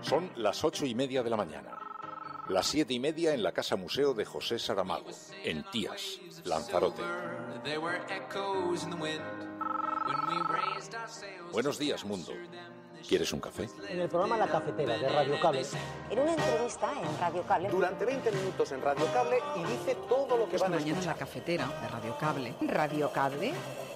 Son las 8:30 de la mañana. Las 7:30 en la Casa Museo de José Saramago, en Tías, Lanzarote. Buenos días, mundo. ¿Quieres un café? En el programa La Cafetera de Radio Cable. En una entrevista en Radio Cable. Durante 20 minutos en Radio Cable y dice todo lo que van a escuchar. Mañana en La Cafetera de Radio Cable. Radio Cable,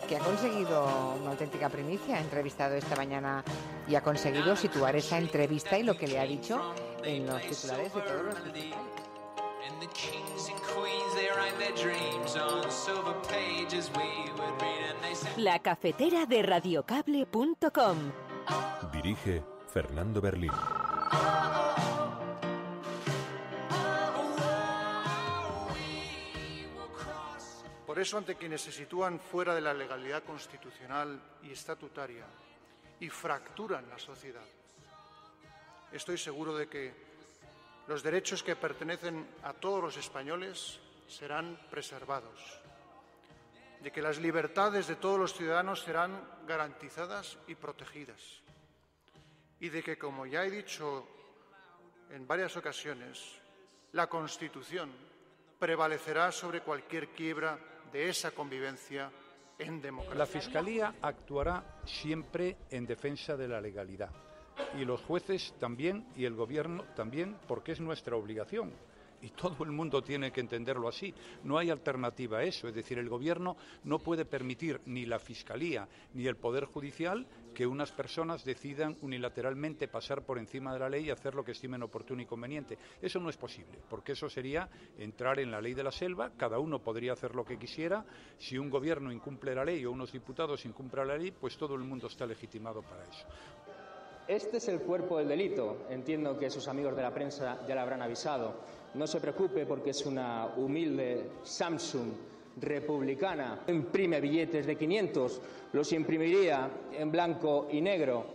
que ha conseguido una auténtica primicia, ha entrevistado esta mañana y ha conseguido situar esa entrevista y lo que le ha dicho en los titulares de todos los principales. La Cafetera de radiocable.com. Dirige Fernando Berlín. Por eso, ante quienes se sitúan fuera de la legalidad constitucional y estatutaria y fracturan la sociedad, estoy seguro de que los derechos que pertenecen a todos los españoles serán preservados, de que las libertades de todos los ciudadanos serán garantizadas y protegidas, y de que, como ya he dicho en varias ocasiones, la Constitución prevalecerá sobre cualquier quiebra de esa convivencia en democracia. La Fiscalía actuará siempre en defensa de la legalidad, y los jueces también, y el Gobierno también, porque es nuestra obligación. Y todo el mundo tiene que entenderlo así. No hay alternativa a eso. Es decir, el Gobierno no puede permitir, ni la Fiscalía ni el Poder Judicial, que unas personas decidan unilateralmente pasar por encima de la ley y hacer lo que estimen oportuno y conveniente. Eso no es posible, porque eso sería entrar en la ley de la selva. Cada uno podría hacer lo que quisiera. Si un Gobierno incumple la ley o unos diputados incumplen la ley, pues todo el mundo está legitimado para eso. Este es el cuerpo del delito. Entiendo que sus amigos de la prensa ya le habrán avisado. No se preocupe porque es una humilde Samsung republicana. Imprime billetes de 500, los imprimiría en blanco y negro.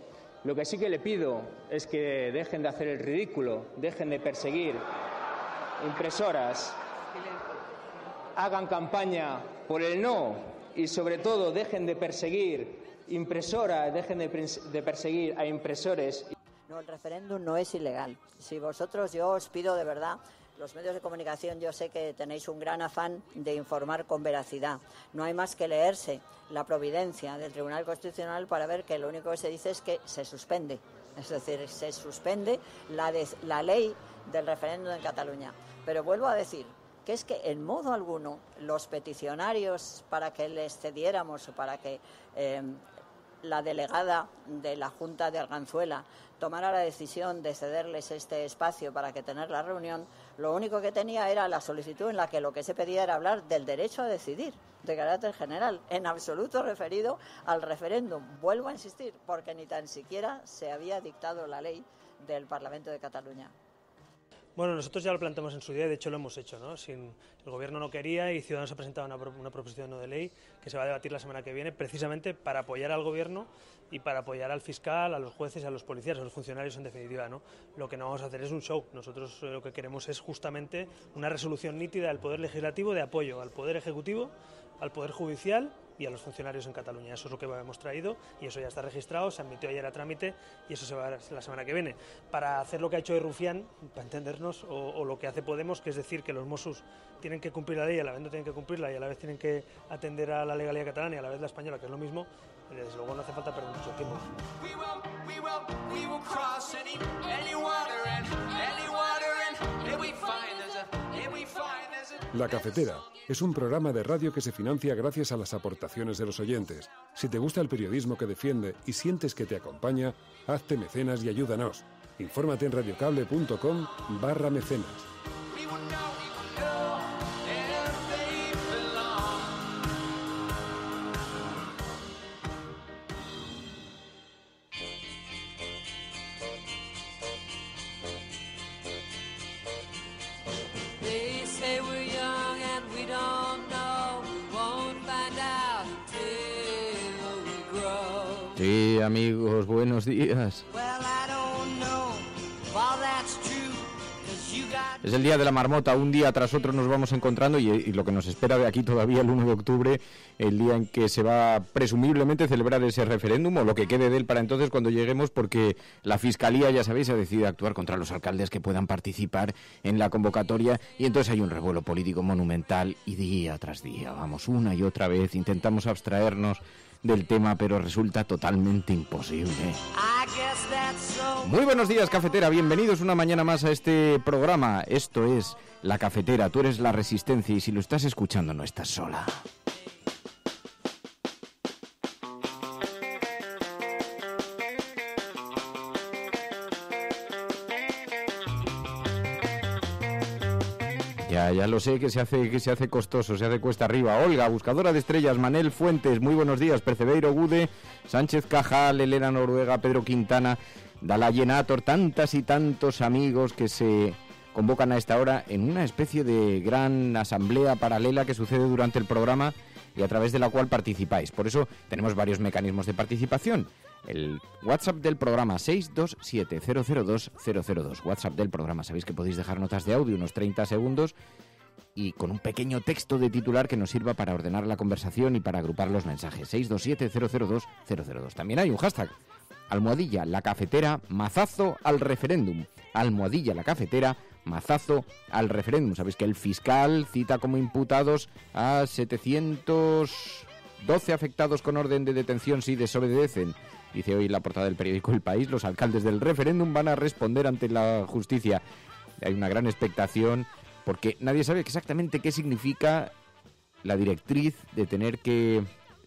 Lo que sí que le pido es que dejen de hacer el ridículo, dejen de perseguir impresoras, hagan campaña por el no y sobre todo dejen de perseguir impresoras, dejen de perseguir a impresores. No, el referéndum no es ilegal. Si vosotros, yo os pido de verdad, los medios de comunicación, yo sé que tenéis un gran afán de informar con veracidad. No hay más que leerse la providencia del Tribunal Constitucional para ver que lo único que se dice es que se suspende. Es decir, se suspende la ley del referéndum en Cataluña. Pero vuelvo a decir que es que en modo alguno los peticionarios para que les cediéramos o para que la delegada de la Junta de Arganzuela tomara la decisión de cederles este espacio para que tener la reunión, lo único que tenía era la solicitud en la que lo que se pedía era hablar del derecho a decidir de carácter general, en absoluto referido al referéndum. Vuelvo a insistir, porque ni tan siquiera se había dictado la ley del Parlamento de Cataluña. Bueno, nosotros ya lo planteamos en su día y de hecho lo hemos hecho, ¿no? El Gobierno no quería y Ciudadanos ha presentado una proposición no de ley que se va a debatir la semana que viene precisamente para apoyar al Gobierno y para apoyar al fiscal, a los jueces, a los policías, a los funcionarios en definitiva, ¿no? Lo que no vamos a hacer es un show. Nosotros lo que queremos es justamente una resolución nítida del Poder Legislativo de apoyo al Poder Ejecutivo, al Poder Judicial y a los funcionarios en Cataluña. Eso es lo que hemos traído y eso ya está registrado, se admitió ayer a trámite y eso se va a ver la semana que viene. Para hacer lo que ha hecho Rufián, para entendernos, o lo que hace Podemos, que es decir que los Mossos tienen que cumplir la ley, a la vez no tienen que cumplirla y a la vez tienen que atender a la legalidad catalana y a la vez la española, que es lo mismo, desde luego no hace falta perder mucho tiempo. La Cafetera es un programa de radio que se financia gracias a las aportaciones de los oyentes. Si te gusta el periodismo que defiende y sientes que te acompaña, hazte mecenas y ayúdanos. Infórmate en radiocable.com/mecenas. Sí, amigos, buenos días. Es el día de la marmota, un día tras otro nos vamos encontrando y lo que nos espera de aquí todavía el 1 de octubre, el día en que se va presumiblemente celebrar ese referéndum o lo que quede de él para entonces cuando lleguemos, porque la Fiscalía, ya sabéis, ha decidido actuar contra los alcaldes que puedan participar en la convocatoria y entonces hay un revuelo político monumental y día tras día, vamos, una y otra vez, intentamos abstraernos del tema, pero resulta totalmente imposible. Muy buenos días, cafetera, bienvenidos una mañana más a este programa. Esto es La Cafetera, tú eres la resistencia y si lo estás escuchando no estás sola. Ya lo sé que se hace costoso, se hace cuesta arriba. Olga, buscadora de estrellas, Manel Fuentes, muy buenos días. Percebeiro Gude, Sánchez Cajal, Elena Noruega, Pedro Quintana, Dalayenator, tantas y tantos amigos que se convocan a esta hora en una especie de gran asamblea paralela que sucede durante el programa y a través de la cual participáis. Por eso tenemos varios mecanismos de participación. El WhatsApp del programa 627-002-002. WhatsApp del programa, sabéis que podéis dejar notas de audio unos 30 segundos y con un pequeño texto de titular que nos sirva para ordenar la conversación y para agrupar los mensajes. 627-002-002. También hay un hashtag, almohadilla la cafetera, mazazo al referéndum. Almohadilla la cafetera, mazazo al referéndum. Sabéis que el fiscal cita como imputados a 712 afectados con orden de detención si desobedecen. Dice hoy en la portada del periódico El País, los alcaldes del referéndum van a responder ante la justicia. Hay una gran expectación porque nadie sabe exactamente qué significa la directriz de tener que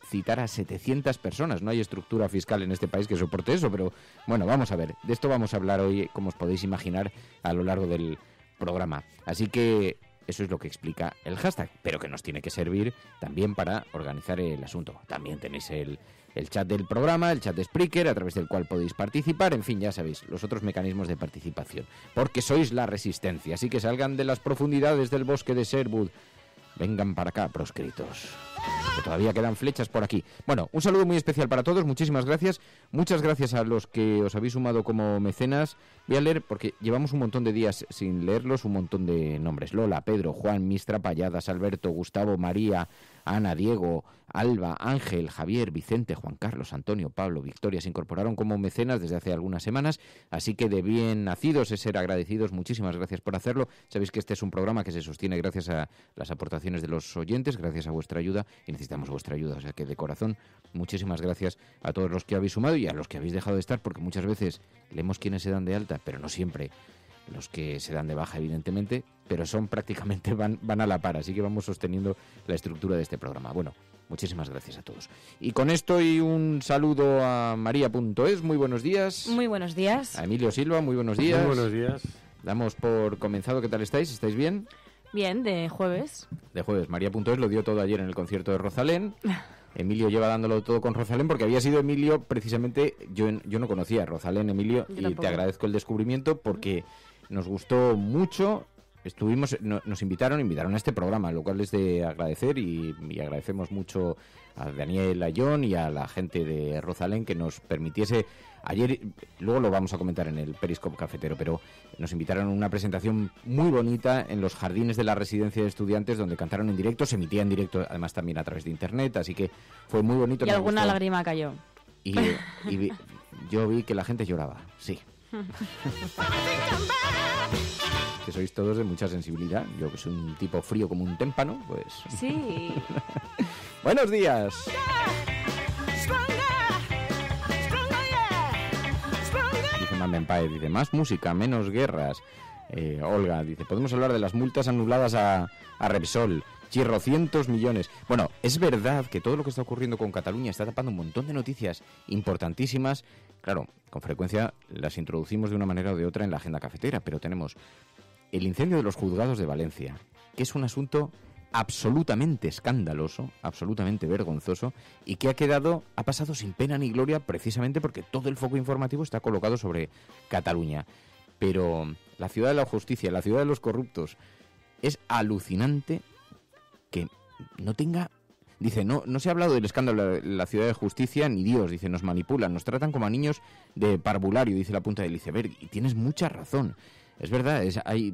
citar a 700 personas. No hay estructura fiscal en este país que soporte eso, pero bueno, vamos a ver. De esto vamos a hablar hoy, como os podéis imaginar, a lo largo del programa. Así que eso es lo que explica el hashtag, pero que nos tiene que servir también para organizar el asunto. También tenéis el chat del programa, el chat de Spreaker, a través del cual podéis participar. En fin, ya sabéis, los otros mecanismos de participación. Porque sois la resistencia, así que salgan de las profundidades del bosque de Sherwood. Vengan para acá, proscritos, que todavía quedan flechas por aquí. Bueno, un saludo muy especial para todos, muchísimas gracias. Muchas gracias a los que os habéis sumado como mecenas. Voy a leer, porque llevamos un montón de días sin leerlos, un montón de nombres. Lola, Pedro, Juan, Mistra, Payadas, Alberto, Gustavo, María, Ana, Diego, Alba, Ángel, Javier, Vicente, Juan Carlos, Antonio, Pablo, Victoria se incorporaron como mecenas desde hace algunas semanas, así que de bien nacidos es ser agradecidos. Muchísimas gracias por hacerlo. Sabéis que este es un programa que se sostiene gracias a las aportaciones de los oyentes, gracias a vuestra ayuda, y necesitamos vuestra ayuda, o sea que de corazón muchísimas gracias a todos los que habéis sumado y a los que habéis dejado de estar, porque muchas veces leemos quienes se dan de alta, pero no siempre los que se dan de baja, evidentemente, pero son prácticamente van a la par, así que vamos sosteniendo la estructura de este programa. Bueno, muchísimas gracias a todos. Y con esto y un saludo a María.es, muy buenos días. Muy buenos días. A Emilio Silva, muy buenos días. Muy buenos días. Damos por comenzado, ¿qué tal estáis? ¿Estáis bien? Bien, de jueves. De jueves. María.es lo dio todo ayer en el concierto de Rosalén. Emilio lleva dándolo todo con Rosalén porque había sido Emilio, precisamente, yo no conocía a Rosalén, Emilio, y te agradezco el descubrimiento porque nos gustó mucho. Nos invitaron a este programa, lo cual es de agradecer y agradecemos mucho a Daniel Ayón y a la gente de Rosalén que nos permitiese ayer, luego lo vamos a comentar en el Periscope Cafetero, pero nos invitaron a una presentación muy bonita en los jardines de la residencia de estudiantes donde cantaron en directo, se emitía en directo además también a través de internet, así que fue muy bonito. Y alguna lágrima cayó. Y yo vi que la gente lloraba, sí. Que sois todos de mucha sensibilidad. Yo que soy un tipo frío como un témpano, pues... Sí. ¡Buenos días! Dice Mandenpae, dice, más música, menos guerras. Olga dice, podemos hablar de las multas anuladas a Repsol. Chirrocientos millones. Bueno, es verdad que todo lo que está ocurriendo con Cataluña está tapando un montón de noticias importantísimas. Claro, con frecuencia las introducimos de una manera o de otra en la agenda cafetera, pero tenemos el incendio de los juzgados de Valencia, que es un asunto absolutamente escandaloso, absolutamente vergonzoso, y que ha pasado sin pena ni gloria precisamente porque todo el foco informativo está colocado sobre Cataluña. Pero la ciudad de la justicia, la ciudad de los corruptos, es alucinante que no tenga... Dice, no se ha hablado del escándalo de la ciudad de justicia ni Dios, dice, nos manipulan, nos tratan como a niños de parvulario, dice la punta del iceberg, y tienes mucha razón. Es verdad,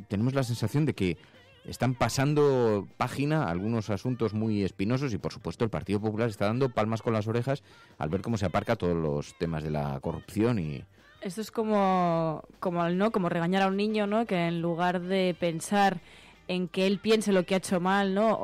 tenemos la sensación de que están pasando página a algunos asuntos muy espinosos y, por supuesto, el Partido Popular está dando palmas con las orejas al ver cómo se aparca todos los temas de la corrupción y... Esto es como regañar a un niño, ¿no? Que en lugar de pensar en que él piense lo que ha hecho mal, ¿no?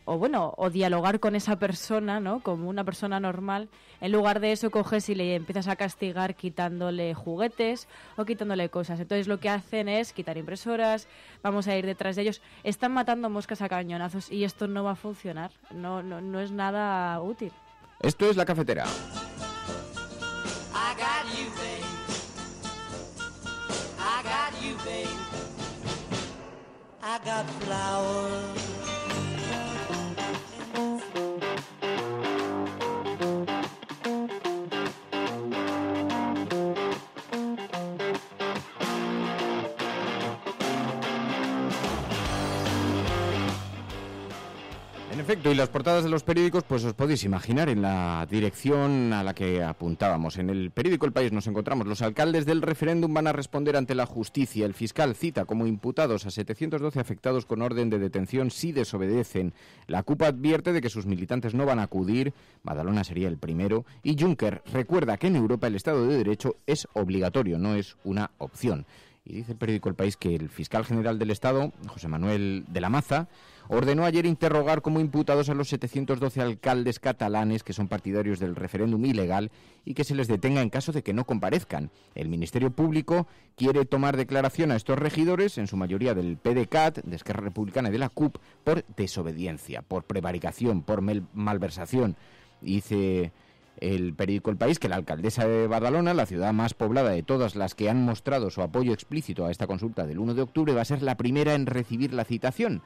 O dialogar con esa persona, ¿no? Como una persona normal, en lugar de eso coges y le empiezas a castigar quitándole juguetes o quitándole cosas. Entonces lo que hacen es quitar impresoras, vamos a ir detrás de ellos. Están matando moscas a cañonazos y esto no va a funcionar, no es nada útil. Esto es La Cafetera. I got you, babe. I got you, babe. I got flowers. En efecto, y las portadas de los periódicos, pues os podéis imaginar en la dirección a la que apuntábamos. En el periódico El País nos encontramos: los alcaldes del referéndum van a responder ante la justicia. El fiscal cita como imputados a 712 afectados con orden de detención si desobedecen. La CUP advierte de que sus militantes no van a acudir. Badalona sería el primero. Y Juncker recuerda que en Europa el Estado de Derecho es obligatorio, no es una opción. Y dice el periódico El País que el fiscal general del Estado, José Manuel de la Maza, ordenó ayer interrogar como imputados a los 712 alcaldes catalanes que son partidarios del referéndum ilegal y que se les detenga en caso de que no comparezcan. El Ministerio Público quiere tomar declaración a estos regidores, en su mayoría del PDeCAT, de Esquerra Republicana y de la CUP, por desobediencia, por prevaricación, por malversación. Dice el periódico El País que la alcaldesa de Badalona, la ciudad más poblada de todas las que han mostrado su apoyo explícito a esta consulta del 1 de octubre, va a ser la primera en recibir la citación.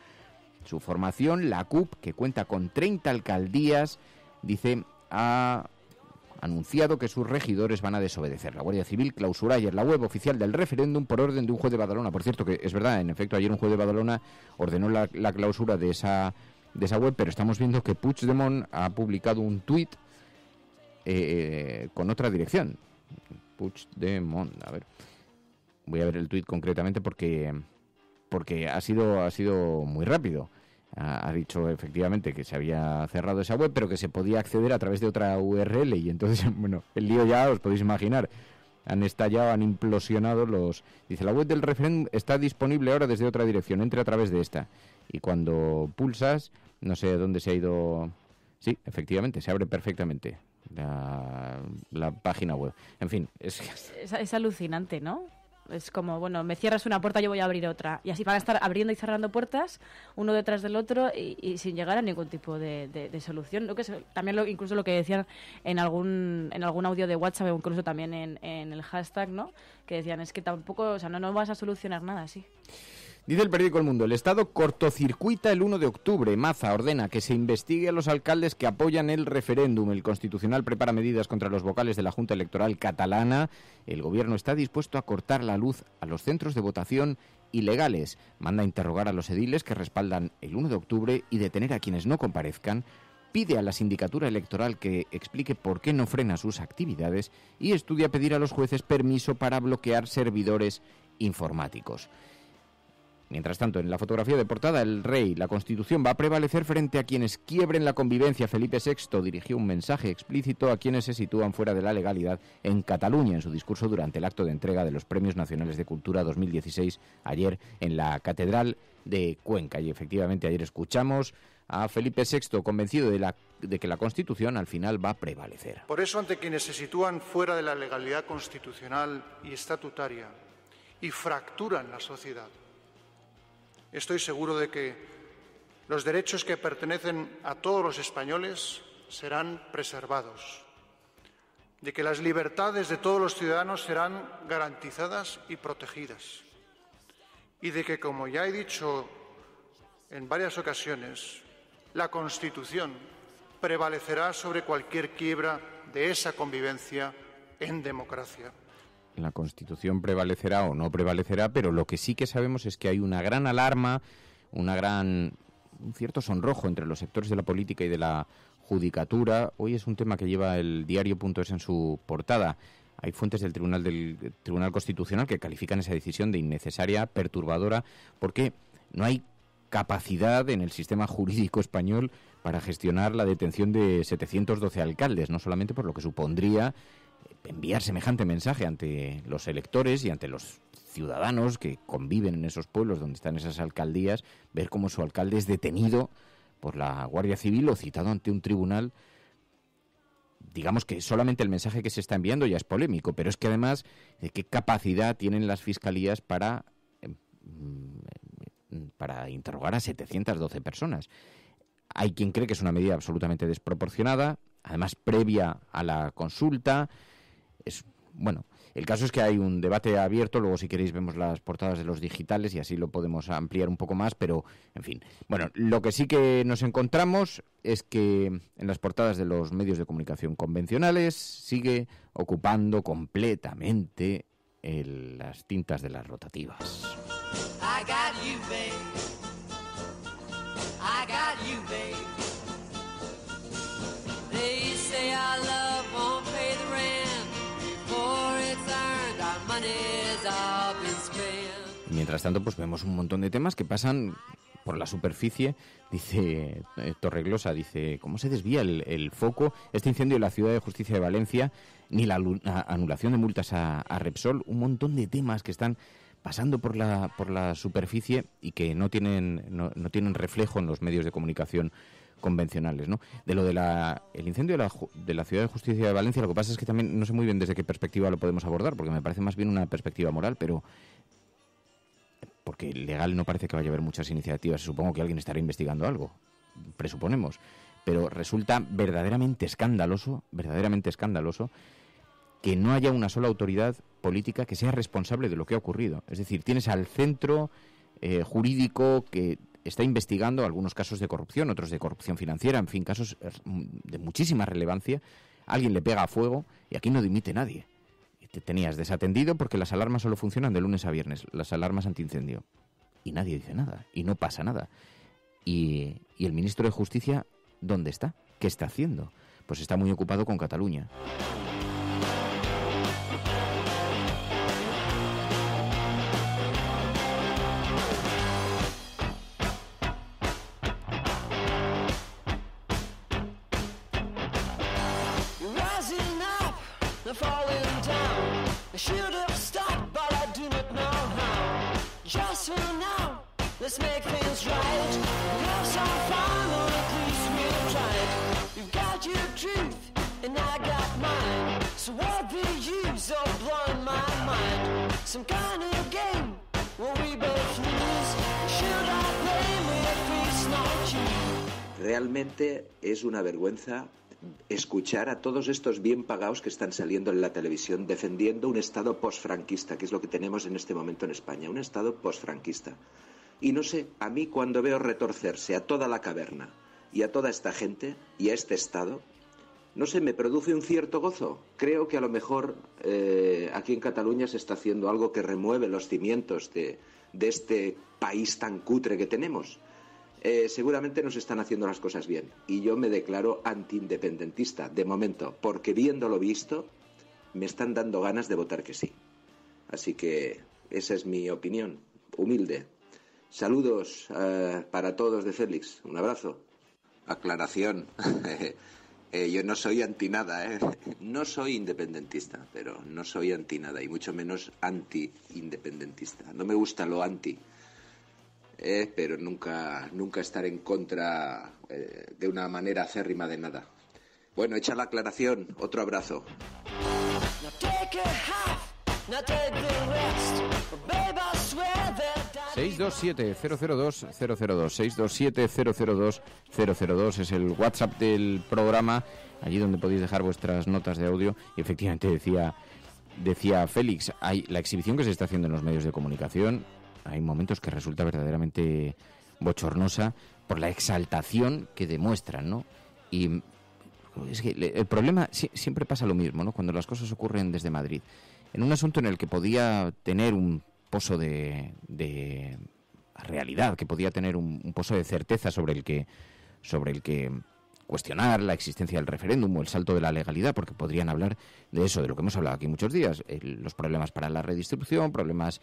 Su formación, la CUP, que cuenta con 30 alcaldías, dice, ha anunciado que sus regidores van a desobedecer. La Guardia Civil clausuró ayer la web oficial del referéndum por orden de un juez de Badalona. Por cierto, que es verdad, en efecto, ayer un juez de Badalona ordenó la clausura de esa web, pero estamos viendo que Puigdemont ha publicado un tuit con otra dirección. Puigdemont, a ver, voy a ver el tuit concretamente porque ha sido muy rápido. Ha dicho efectivamente que se había cerrado esa web, pero que se podía acceder a través de otra URL, y entonces, bueno, el lío ya os podéis imaginar. Han estallado, han implosionado los... Dice, la web del referéndum está disponible ahora desde otra dirección, entre a través de esta. Y cuando pulsas, no sé dónde se ha ido... Sí, efectivamente, se abre perfectamente la página web. En fin, es alucinante, ¿no? Es como, bueno, me cierras una puerta, yo voy a abrir otra. Y así van a estar abriendo y cerrando puertas, uno detrás del otro, y sin llegar a ningún tipo de solución. Incluso lo que decían en algún audio de WhatsApp, o incluso también en el hashtag, ¿no? Que decían, es que tampoco, o sea, no vas a solucionar nada así. Dice el periódico El Mundo, el Estado cortocircuita el 1 de octubre. Maza ordena que se investigue a los alcaldes que apoyan el referéndum. El Constitucional prepara medidas contra los vocales de la Junta Electoral catalana. El Gobierno está dispuesto a cortar la luz a los centros de votación ilegales. Manda interrogar a los ediles que respaldan el 1 de octubre y detener a quienes no comparezcan. Pide a la sindicatura electoral que explique por qué no frena sus actividades y estudia pedir a los jueces permiso para bloquear servidores informáticos. Mientras tanto, en la fotografía de portada, el rey, la Constitución va a prevalecer frente a quienes quiebren la convivencia. Felipe VI dirigió un mensaje explícito a quienes se sitúan fuera de la legalidad en Cataluña en su discurso durante el acto de entrega de los Premios Nacionales de Cultura 2016 ayer en la Catedral de Cuenca. Y efectivamente ayer escuchamos a Felipe VI convencido de que la Constitución al final va a prevalecer. Por eso, ante quienes se sitúan fuera de la legalidad constitucional y estatutaria y fracturan la sociedad, estoy seguro de que los derechos que pertenecen a todos los españoles serán preservados, de que las libertades de todos los ciudadanos serán garantizadas y protegidas, y de que, como ya he dicho en varias ocasiones, la Constitución prevalecerá sobre cualquier quiebra de esa convivencia en democracia. La Constitución prevalecerá o no prevalecerá, pero lo que sí que sabemos es que hay una gran alarma, un cierto sonrojo entre los sectores de la política y de la judicatura. Hoy es un tema que lleva el diario.es en su portada. Hay fuentes del Tribunal Constitucional que califican esa decisión de innecesaria, perturbadora, porque no hay capacidad en el sistema jurídico español para gestionar la detención de 712 alcaldes, no solamente por lo que supondría enviar semejante mensaje ante los electores y ante los ciudadanos que conviven en esos pueblos donde están esas alcaldías, ver cómo su alcalde es detenido por la Guardia Civil o citado ante un tribunal. Digamos que solamente el mensaje que se está enviando ya es polémico, pero es que además, ¿qué capacidad tienen las fiscalías para interrogar a 712 personas? Hay quien cree que es una medida absolutamente desproporcionada, además previa a la consulta. El caso es que hay un debate abierto, luego si queréis vemos las portadas de los digitales y así lo podemos ampliar un poco más, pero en fin. Bueno, lo que sí que nos encontramos es que en las portadas de los medios de comunicación convencionales sigue ocupando completamente las tintas de las rotativas. I got you, babe. I got you, babe. They say our love won't pay the rent before it's earned. Our money's all been spent. Y mientras tanto, pues vemos un montón de temas que pasan por la superficie. Dice Torregrosa, dice, ¿cómo se desvía el foco? Este incendio en la Ciudad de Justicia de Valencia, ni la anulación de multas a Repsol, un montón de temas que están pasando por la superficie y que no tienen reflejo en los medios de comunicación convencionales, ¿no? De lo el incendio de la Ciudad de Justicia de Valencia, lo que pasa es que también no sé muy bien desde qué perspectiva lo podemos abordar, porque me parece más bien una perspectiva moral, pero porque legal no parece que vaya a haber muchas iniciativas. Supongo que alguien estará investigando algo, presuponemos, pero resulta verdaderamente escandaloso que no haya una sola autoridad política que sea responsable de lo que ha ocurrido. Es decir, tienes al centro jurídico que está investigando algunos casos de corrupción, otros de corrupción financiera, en fin, casos de muchísima relevancia. Alguien le pega a fuego y aquí no dimite nadie. Y te tenías desatendido porque las alarmas solo funcionan de lunes a viernes, las alarmas antiincendio. Y nadie dice nada, y no pasa nada. Y el ministro de Justicia, ¿dónde está? ¿Qué está haciendo? Pues está muy ocupado con Cataluña. Let's make things right. Have some fun, or at least we'll try it. You've got your truth, and I got mine. So what the use of blowing my mind? Some kind of game where we both lose. Should I blame if it's not you? Realmente es una vergüenza escuchar a todos estos bien pagados que están saliendo en la televisión defendiendo un Estado posfranquista, que es lo que tenemos en este momento en España, un Estado posfranquista. Y no sé, a mí cuando veo retorcerse a toda la caverna y a toda esta gente y a este Estado, no sé, me produce un cierto gozo. Creo que a lo mejor aquí en Cataluña se está haciendo algo que remueve los cimientos de este país tan cutre que tenemos. Seguramente nos están haciendo las cosas bien y yo me declaro antiindependentista de momento, porque viendo lo visto me están dando ganas de votar que sí. Así que esa es mi opinión, humilde. Saludos para todos de Félix. Un abrazo. Aclaración. Yo no soy anti nada, No soy independentista, pero no soy anti nada y mucho menos anti-independentista. No me gusta lo anti, pero nunca estar en contra de una manera acérrima de nada. Bueno, hecha la aclaración. Otro abrazo. 627-002-002 es el WhatsApp del programa, allí donde podéis dejar vuestras notas de audio. Y efectivamente decía Félix, hay la exhibición que se está haciendo en los medios de comunicación, hay momentos que resulta verdaderamente bochornosa por la exaltación que demuestran, ¿no? Y es que el problema siempre pasa lo mismo, ¿no? Cuando las cosas ocurren desde Madrid, en un asunto en el que podía tener un pozo de realidad, que podía tener un pozo de certeza sobre el que cuestionar la existencia del referéndum o el salto de la legalidad, porque podrían hablar de eso, de lo que hemos hablado aquí muchos días, los problemas para la redistribución, problemas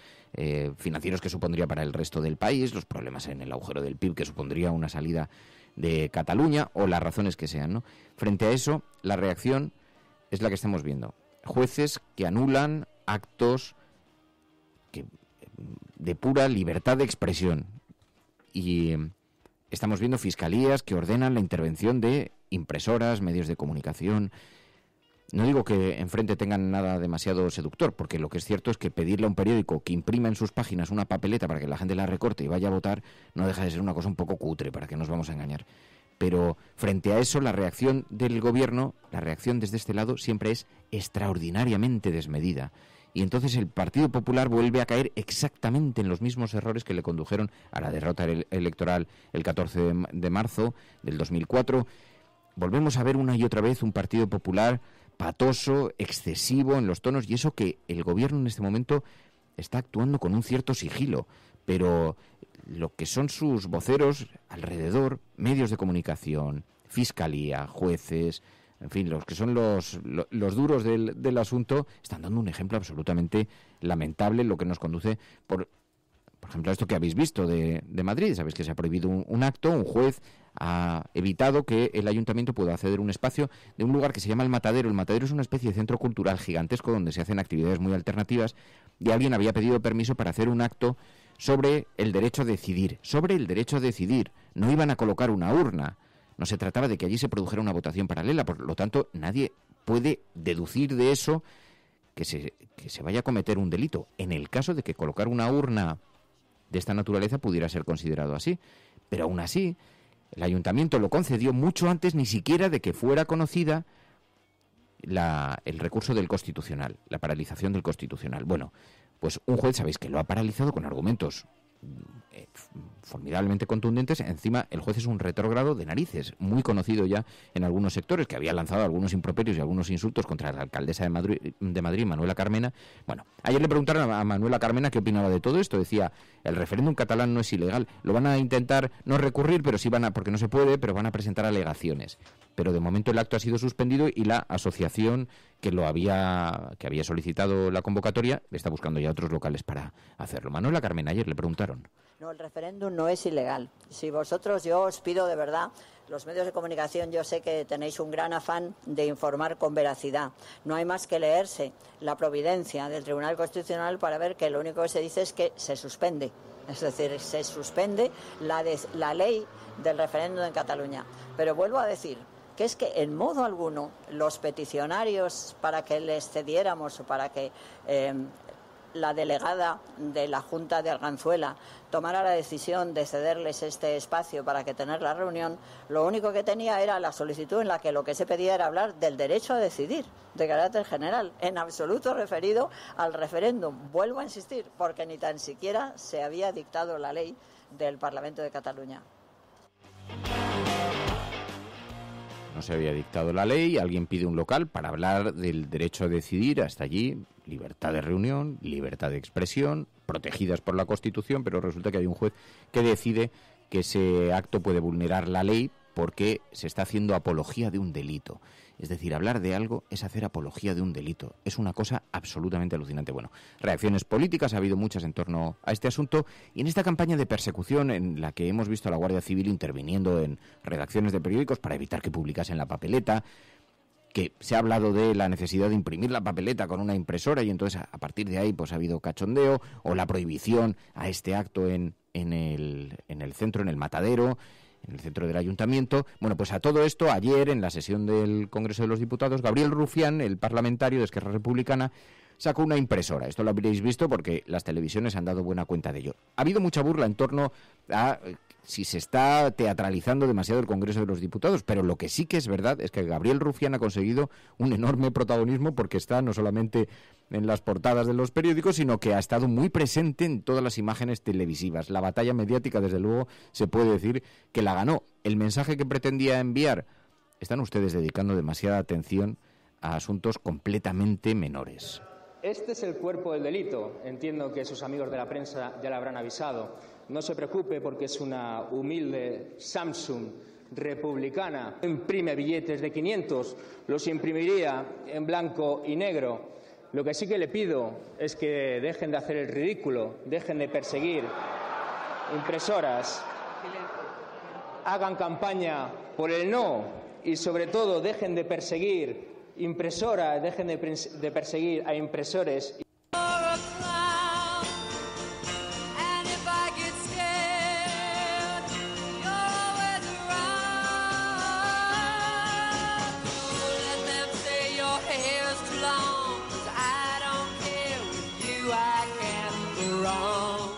financieros que supondría para el resto del país, los problemas en el agujero del PIB que supondría una salida de Cataluña, o las razones que sean, ¿no? Frente a eso, la reacción es la que estamos viendo. Jueces que anulan actos de pura libertad de expresión. Y estamos viendo fiscalías que ordenan la intervención de impresoras, medios de comunicación. No digo que enfrente tengan nada demasiado seductor, porque lo que es cierto es que pedirle a un periódico que imprima en sus páginas una papeleta para que la gente la recorte y vaya a votar no deja de ser una cosa un poco cutre, para que nos vamos a engañar. Pero frente a eso, la reacción del gobierno, la reacción desde este lado, siempre es extraordinariamente desmedida. Y entonces el Partido Popular vuelve a caer exactamente en los mismos errores que le condujeron a la derrota electoral el 14 de marzo del 2004. Volvemos a ver una y otra vez un Partido Popular patoso, excesivo en los tonos, y eso que el gobierno en este momento está actuando con un cierto sigilo, pero lo que son sus voceros alrededor, medios de comunicación, fiscalía, jueces, en fin, los que son los duros del asunto, están dando un ejemplo absolutamente lamentable, lo que nos conduce, por ejemplo, a esto que habéis visto de Madrid. Sabéis que se ha prohibido un acto, un juez ha evitado que el ayuntamiento pueda acceder a un espacio de un lugar que se llama El Matadero. El Matadero es una especie de centro cultural gigantesco donde se hacen actividades muy alternativas, y alguien había pedido permiso para hacer un acto sobre el derecho a decidir. Sobre el derecho a decidir. No iban a colocar una urna. No se trataba de que allí se produjera una votación paralela, por lo tanto, nadie puede deducir de eso que se vaya a cometer un delito. En el caso de que colocar una urna de esta naturaleza pudiera ser considerado así. Pero aún así, el ayuntamiento lo concedió mucho antes ni siquiera de que fuera conocida el recurso del Constitucional, la paralización del Constitucional. Bueno, pues un juez, sabéis que lo ha paralizado con argumentos formidablemente contundentes. Encima, el juez es un retrógrado de narices, muy conocido ya en algunos sectores, que había lanzado algunos improperios y algunos insultos contra la alcaldesa de Madrid, Manuela Carmena. Bueno, ayer le preguntaron a Manuela Carmena qué opinaba de todo esto. Decía, el referéndum catalán no es ilegal, lo van a intentar no recurrir, pero sí porque no se puede, pero van a presentar alegaciones. Pero de momento el acto ha sido suspendido y la asociación que había solicitado la convocatoria está buscando ya otros locales para hacerlo. Manuela Carmena, ayer le preguntaron. No, el referéndum no es ilegal. Si vosotros, yo os pido de verdad, los medios de comunicación, yo sé que tenéis un gran afán de informar con veracidad. No hay más que leerse la providencia del Tribunal Constitucional para ver que lo único que se dice es que se suspende. Es decir, se suspende la ley del referéndum en Cataluña. Pero vuelvo a decir que es que en modo alguno los peticionarios para que les cediéramos o para que la delegada de la Junta de Arganzuela tomara la decisión de cederles este espacio para que tener la reunión, lo único que tenía era la solicitud en la que lo que se pedía era hablar del derecho a decidir de carácter general, en absoluto referido al referéndum. Vuelvo a insistir, porque ni tan siquiera se había dictado la ley del Parlamento de Cataluña. No se había dictado la ley, alguien pide un local para hablar del derecho a decidir. Hasta allí, libertad de reunión, libertad de expresión, protegidas por la Constitución, pero resulta que hay un juez que decide que ese acto puede vulnerar la ley porque se está haciendo apología de un delito. Es decir, hablar de algo es hacer apología de un delito. Es una cosa absolutamente alucinante. Bueno, reacciones políticas, ha habido muchas en torno a este asunto, y en esta campaña de persecución en la que hemos visto a la Guardia Civil interviniendo en redacciones de periódicos para evitar que publicasen la papeleta, que se ha hablado de la necesidad de imprimir la papeleta con una impresora, y entonces a partir de ahí pues ha habido cachondeo, o la prohibición a este acto en el centro, en el Matadero, en el centro del ayuntamiento. Bueno, pues a todo esto, ayer en la sesión del Congreso de los Diputados, Gabriel Rufián, el parlamentario de Esquerra Republicana, sacó una impresora. Esto lo habréis visto porque las televisiones han dado buena cuenta de ello. Ha habido mucha burla en torno a si se está teatralizando demasiado el Congreso de los Diputados, pero lo que sí que es verdad es que Gabriel Rufián ha conseguido un enorme protagonismo, porque está no solamente en las portadas de los periódicos, sino que ha estado muy presente en todas las imágenes televisivas. La batalla mediática, desde luego, se puede decir que la ganó. El mensaje que pretendía enviar: están ustedes dedicando demasiada atención a asuntos completamente menores. Este es el cuerpo del delito. Entiendo que sus amigos de la prensa ya le habrán avisado. No se preocupe porque es una humilde Samsung republicana. Imprime billetes de 500, los imprimiría en blanco y negro. Lo que sí que le pido es que dejen de hacer el ridículo, dejen de perseguir impresoras, hagan campaña por el no y sobre todo dejen de perseguir impresoras, dejen de perseguir a impresores.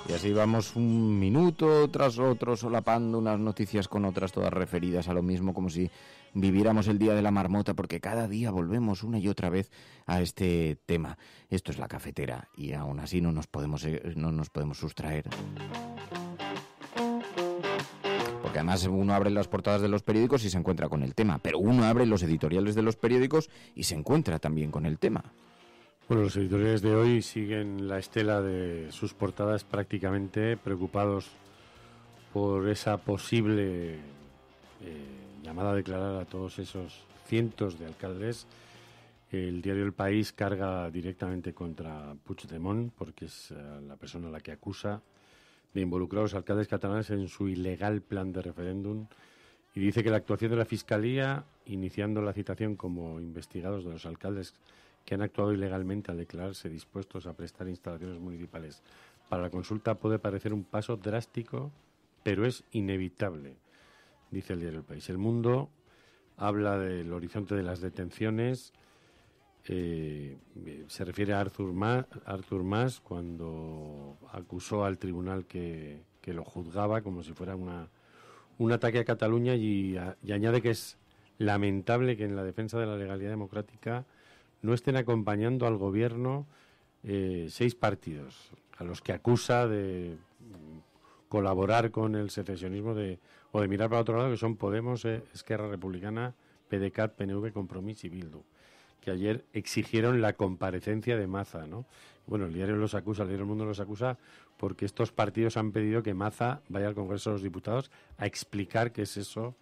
Y así vamos un minuto tras otro solapando unas noticias con otras, todas referidas a lo mismo, como si viviéramos el día de la marmota, porque cada día volvemos una y otra vez a este tema. Esto es La Cafetera y aún así no nos podemos sustraer. Porque además uno abre las portadas de los periódicos y se encuentra con el tema, pero uno abre los editoriales de los periódicos y se encuentra también con el tema. Bueno, los editoriales de hoy siguen la estela de sus portadas, prácticamente preocupados por esa posible llamada a declarar a todos esos cientos de alcaldes. El diario El País carga directamente contra Puigdemont porque es la persona a la que acusa de involucrar a los alcaldes catalanes en su ilegal plan de referéndum y dice que la actuación de la Fiscalía, iniciando la citación como investigados de los alcaldes que han actuado ilegalmente al declararse dispuestos a prestar instalaciones municipales para la consulta, puede parecer un paso drástico, pero es inevitable, dice el diario El País. El Mundo habla del horizonte de las detenciones, se refiere a Artur Mas cuando acusó al tribunal que lo juzgaba como si fuera un ataque a Cataluña y añade que es lamentable que en la defensa de la legalidad democrática no estén acompañando al gobierno 6 partidos, a los que acusa de colaborar con el secesionismo o de mirar para otro lado, que son Podemos, Esquerra Republicana, PDeCAT, PNV, Compromís y Bildu, que ayer exigieron la comparecencia de Maza, ¿no? Bueno, el diario El Mundo los acusa porque estos partidos han pedido que Maza vaya al Congreso de los Diputados a explicar qué es eso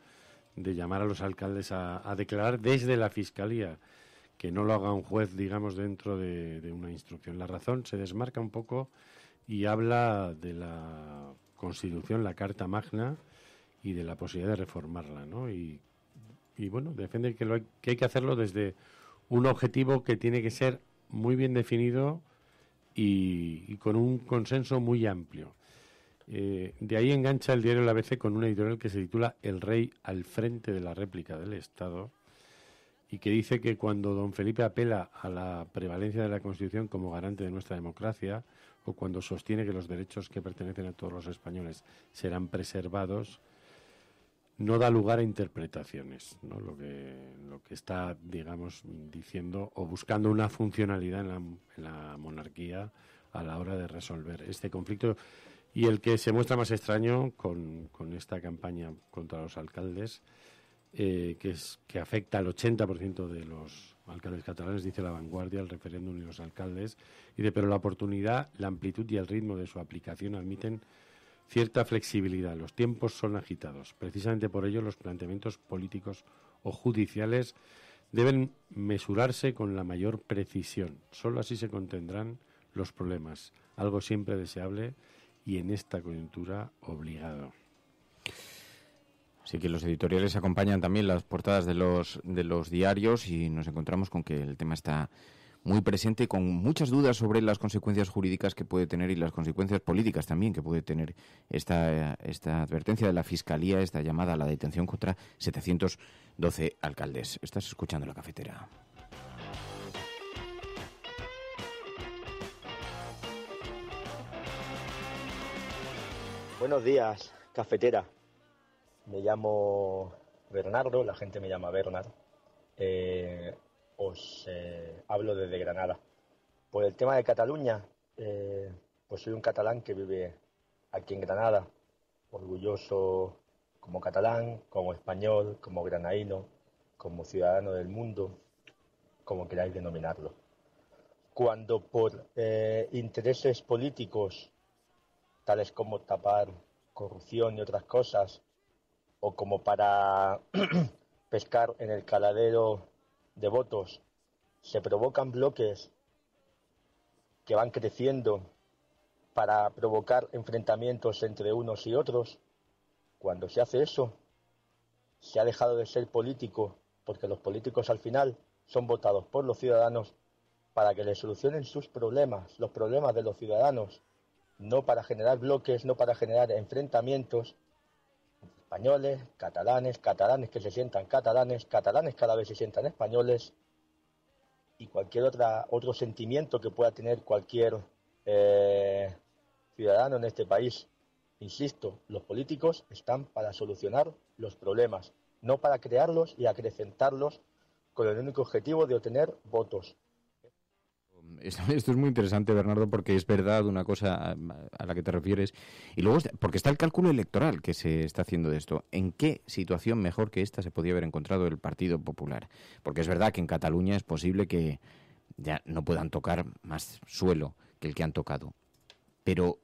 de llamar a los alcaldes a declarar desde la Fiscalía, que no lo haga un juez, digamos, dentro de una instrucción. La Razón se desmarca un poco y habla de la Constitución, la Carta Magna, y de la posibilidad de reformarla, ¿no? Y bueno, defiende que hay que hacerlo desde un objetivo que tiene que ser muy bien definido y con un consenso muy amplio. De ahí engancha el diario El ABC con una editorial que se titula El rey al frente de la réplica del Estado, y que dice que cuando don Felipe apela a la prevalencia de la Constitución como garante de nuestra democracia, o cuando sostiene que los derechos que pertenecen a todos los españoles serán preservados, no da lugar a interpretaciones, ¿no? Lo que está, digamos, diciendo o buscando una funcionalidad en la monarquía a la hora de resolver este conflicto, y el que se muestra más extraño con esta campaña contra los alcaldes, que afecta al 80% de los alcaldes catalanes, dice La Vanguardia, el referéndum y los alcaldes, pero la oportunidad, la amplitud y el ritmo de su aplicación admiten cierta flexibilidad. Los tiempos son agitados. Precisamente por ello los planteamientos políticos o judiciales deben mesurarse con la mayor precisión. Solo así se contendrán los problemas, algo siempre deseable y en esta coyuntura obligado. Así que los editoriales acompañan también las portadas de los diarios y nos encontramos con que el tema está muy presente, con muchas dudas sobre las consecuencias jurídicas que puede tener y las consecuencias políticas también que puede tener esta advertencia de la Fiscalía, esta llamada a la detención contra 712 alcaldes. Estás escuchando La Cafetera. Buenos días, cafetera. Me llamo Bernardo, la gente me llama Bernard. Os hablo desde Granada. Por el tema de Cataluña, pues soy un catalán que vive aquí en Granada, orgulloso como catalán, como español, como granadino, como ciudadano del mundo, como queráis denominarlo. Cuando por intereses políticos, tales como tapar corrupción y otras cosas, o como para pescar en el caladero de votos, se provocan bloques que van creciendo para provocar enfrentamientos entre unos y otros, cuando se hace eso, se ha dejado de ser político, porque los políticos al final son votados por los ciudadanos para que les solucionen sus problemas, los problemas de los ciudadanos, no para generar bloques, no para generar enfrentamientos. Españoles, catalanes que se sientan catalanes cada vez se sientan españoles, y cualquier otro sentimiento que pueda tener cualquier ciudadano en este país. Insisto, los políticos están para solucionar los problemas, no para crearlos y acrecentarlos con el único objetivo de obtener votos. Esto es muy interesante, Bernardo, porque es verdad una cosa a la que te refieres. Y luego, porque está el cálculo electoral que se está haciendo de esto. ¿En qué situación mejor que esta se podía haber encontrado el Partido Popular? Porque es verdad que en Cataluña es posible que ya no puedan tocar más suelo que el que han tocado. Pero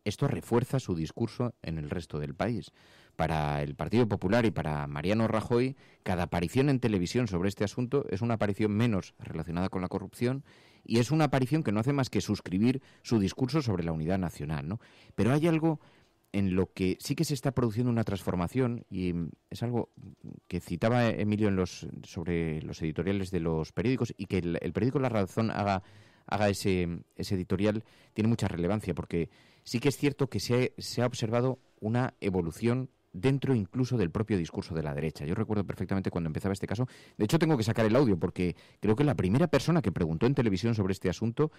esto refuerza su discurso en el resto del país. Para el Partido Popular y para Mariano Rajoy, cada aparición en televisión sobre este asunto es una aparición menos relacionada con la corrupción y es una aparición que no hace más que suscribir su discurso sobre la unidad nacional, ¿no? Pero hay algo en lo que sí que se está produciendo una transformación, y es algo que citaba Emilio sobre los editoriales de los periódicos, y que el periódico La Razón haga ese editorial tiene mucha relevancia, porque sí que es cierto que se ha observado una evolución dentro incluso del propio discurso de la derecha. Yo recuerdo perfectamente cuando empezaba este caso. De hecho, tengo que sacar el audio porque creo que la primera persona que preguntó en televisión sobre este asunto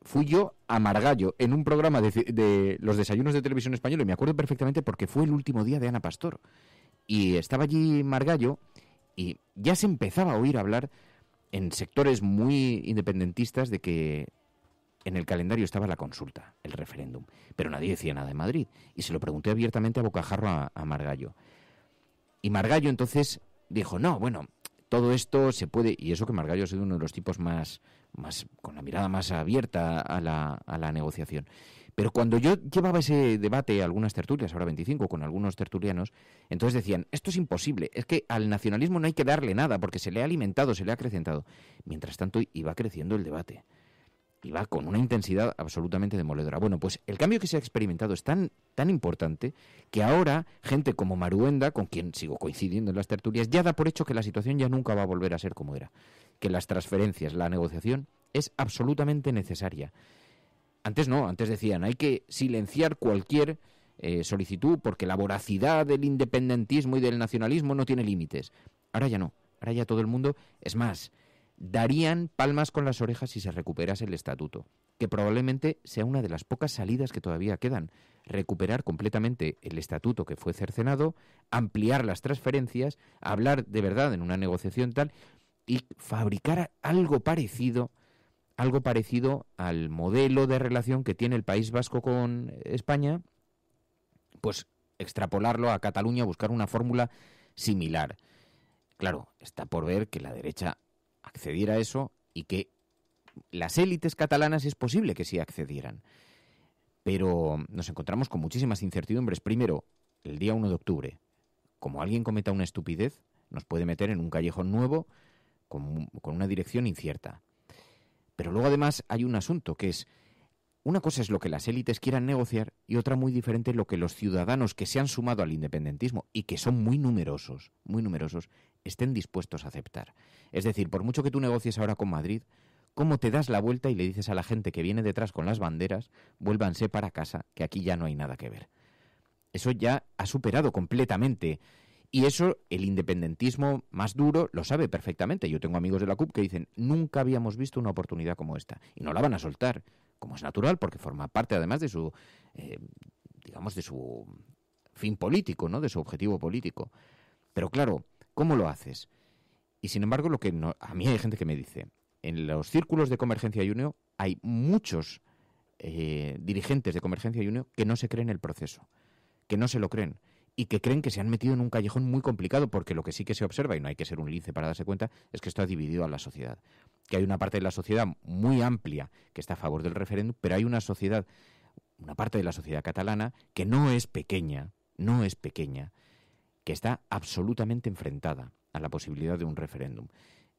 fui yo a Margallo, en un programa de los desayunos de Televisión Española, y me acuerdo perfectamente porque fue el último día de Ana Pastor. Y estaba allí Margallo y ya se empezaba a oír hablar en sectores muy independentistas de que en el calendario estaba la consulta, el referéndum, pero nadie decía nada en Madrid. Y se lo pregunté abiertamente a bocajarro a Margallo. Y Margallo entonces dijo, no, bueno, todo esto se puede... Y eso que Margallo ha sido uno de los tipos más con la mirada más abierta a la negociación. Pero cuando yo llevaba ese debate a algunas tertulias, ahora 25, con algunos tertulianos, entonces decían, esto es imposible, es que al nacionalismo no hay que darle nada, porque se le ha alimentado, se le ha acrecentado. Mientras tanto, iba creciendo el debate. Iba con una intensidad absolutamente demoledora. Bueno, pues el cambio que se ha experimentado es tan importante que ahora gente como Maruenda, con quien sigo coincidiendo en las tertulias, ya da por hecho que la situación ya nunca va a volver a ser como era. Que las transferencias, la negociación, es absolutamente necesaria. Antes no, antes decían, hay que silenciar cualquier solicitud porque la voracidad del independentismo y del nacionalismo no tiene límites. Ahora ya no, ahora ya todo el mundo, es más, darían palmas con las orejas si se recuperase el estatuto, que probablemente sea una de las pocas salidas que todavía quedan. Recuperar completamente el estatuto que fue cercenado, ampliar las transferencias, hablar de verdad en una negociación tal y fabricar algo parecido al modelo de relación que tiene el País Vasco con España, pues extrapolarlo a Cataluña, buscar una fórmula similar. Claro, está por ver que la derecha accediera a eso y que las élites catalanas es posible que sí accedieran. Pero nos encontramos con muchísimas incertidumbres. Primero, el día 1 de octubre, como alguien cometa una estupidez, nos puede meter en un callejón nuevo con una dirección incierta. Pero luego además hay un asunto que es, una cosa es lo que las élites quieran negociar y otra muy diferente lo que los ciudadanos que se han sumado al independentismo y que son muy numerosos, estén dispuestos a aceptar. Es decir, por mucho que tú negocies ahora con Madrid, ¿cómo te das la vuelta y le dices a la gente que viene detrás con las banderas, vuélvanse para casa, que aquí ya no hay nada que ver? Eso ya ha superado completamente. Y eso el independentismo más duro lo sabe perfectamente. Yo tengo amigos de la CUP que dicen, nunca habíamos visto una oportunidad como esta. Y no la van a soltar, como es natural, porque forma parte además de su, de su fin político, ¿no? De su objetivo político. Pero claro, ¿cómo lo haces? Y sin embargo, a mí hay gente que me dice, en los círculos de Convergencia y Unió hay muchos dirigentes de Convergencia y Unió que no se creen el proceso, que no se lo creen y que creen que se han metido en un callejón muy complicado, porque lo que sí que se observa, y no hay que ser un lince para darse cuenta, es que esto ha dividido a la sociedad. Que hay una parte de la sociedad muy amplia que está a favor del referéndum, pero hay una parte de la sociedad catalana que no es pequeña, que está absolutamente enfrentada a la posibilidad de un referéndum.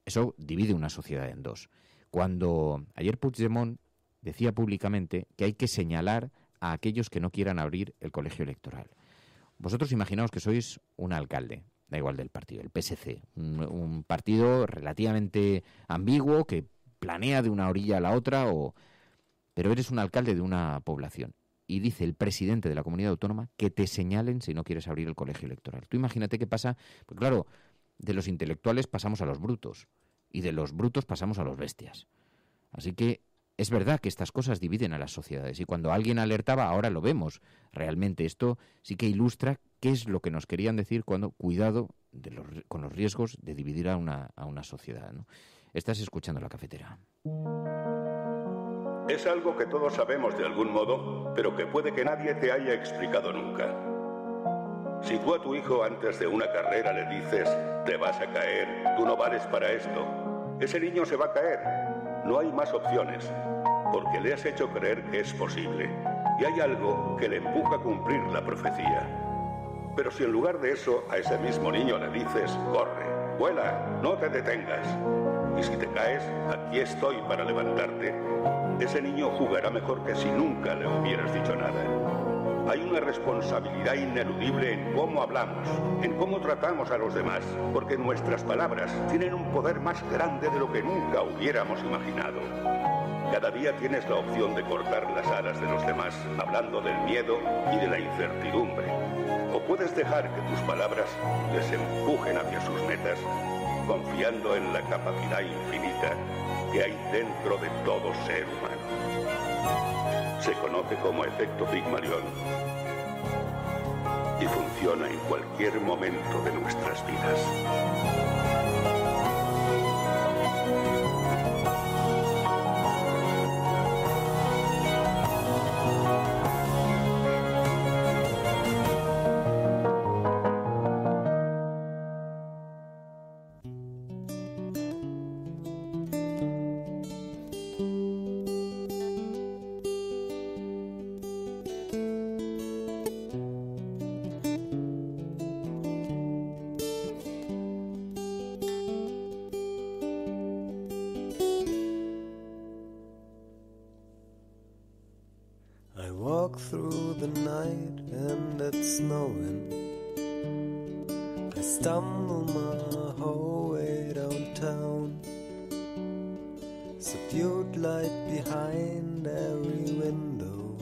Eso divide una sociedad en dos. Cuando ayer Puigdemont decía públicamente que hay que señalar a aquellos que no quieran abrir el colegio electoral. Vosotros imaginaos que sois un alcalde, da igual del partido, el PSC, un partido relativamente ambiguo que planea de una orilla a la otra, pero eres un alcalde de una población y dice el presidente de la comunidad autónoma que te señalen si no quieres abrir el colegio electoral. Tú imagínate qué pasa, pues claro, de los intelectuales pasamos a los brutos y de los brutos pasamos a los bestias. Así que es verdad que estas cosas dividen a las sociedades y cuando alguien alertaba, ahora lo vemos. Realmente esto sí que ilustra qué es lo que nos querían decir cuando cuidado con los riesgos de dividir a una sociedad, ¿no? Estás escuchando La Cafetera. Es algo que todos sabemos de algún modo, pero que puede que nadie te haya explicado nunca. Si tú a tu hijo antes de una carrera le dices, te vas a caer, tú no vales para esto, ese niño se va a caer. No hay más opciones, porque le has hecho creer que es posible, y hay algo que le empuja a cumplir la profecía. Pero si en lugar de eso a ese mismo niño le dices, corre, vuela, no te detengas, y si te caes, aquí estoy para levantarte, ese niño jugará mejor que si nunca le hubieras dicho nada. Hay una responsabilidad ineludible en cómo hablamos, en cómo tratamos a los demás, porque nuestras palabras tienen un poder más grande de lo que nunca hubiéramos imaginado. Cada día tienes la opción de cortar las alas de los demás, hablando del miedo y de la incertidumbre. O puedes dejar que tus palabras les empujen hacia sus metas, confiando en la capacidad infinita que hay dentro de todo ser humano. Se conoce como efecto Pigmalión y funciona en cualquier momento de nuestras vidas. Through the night and it's snowing. I stumble my whole way downtown. Subdued light behind every window,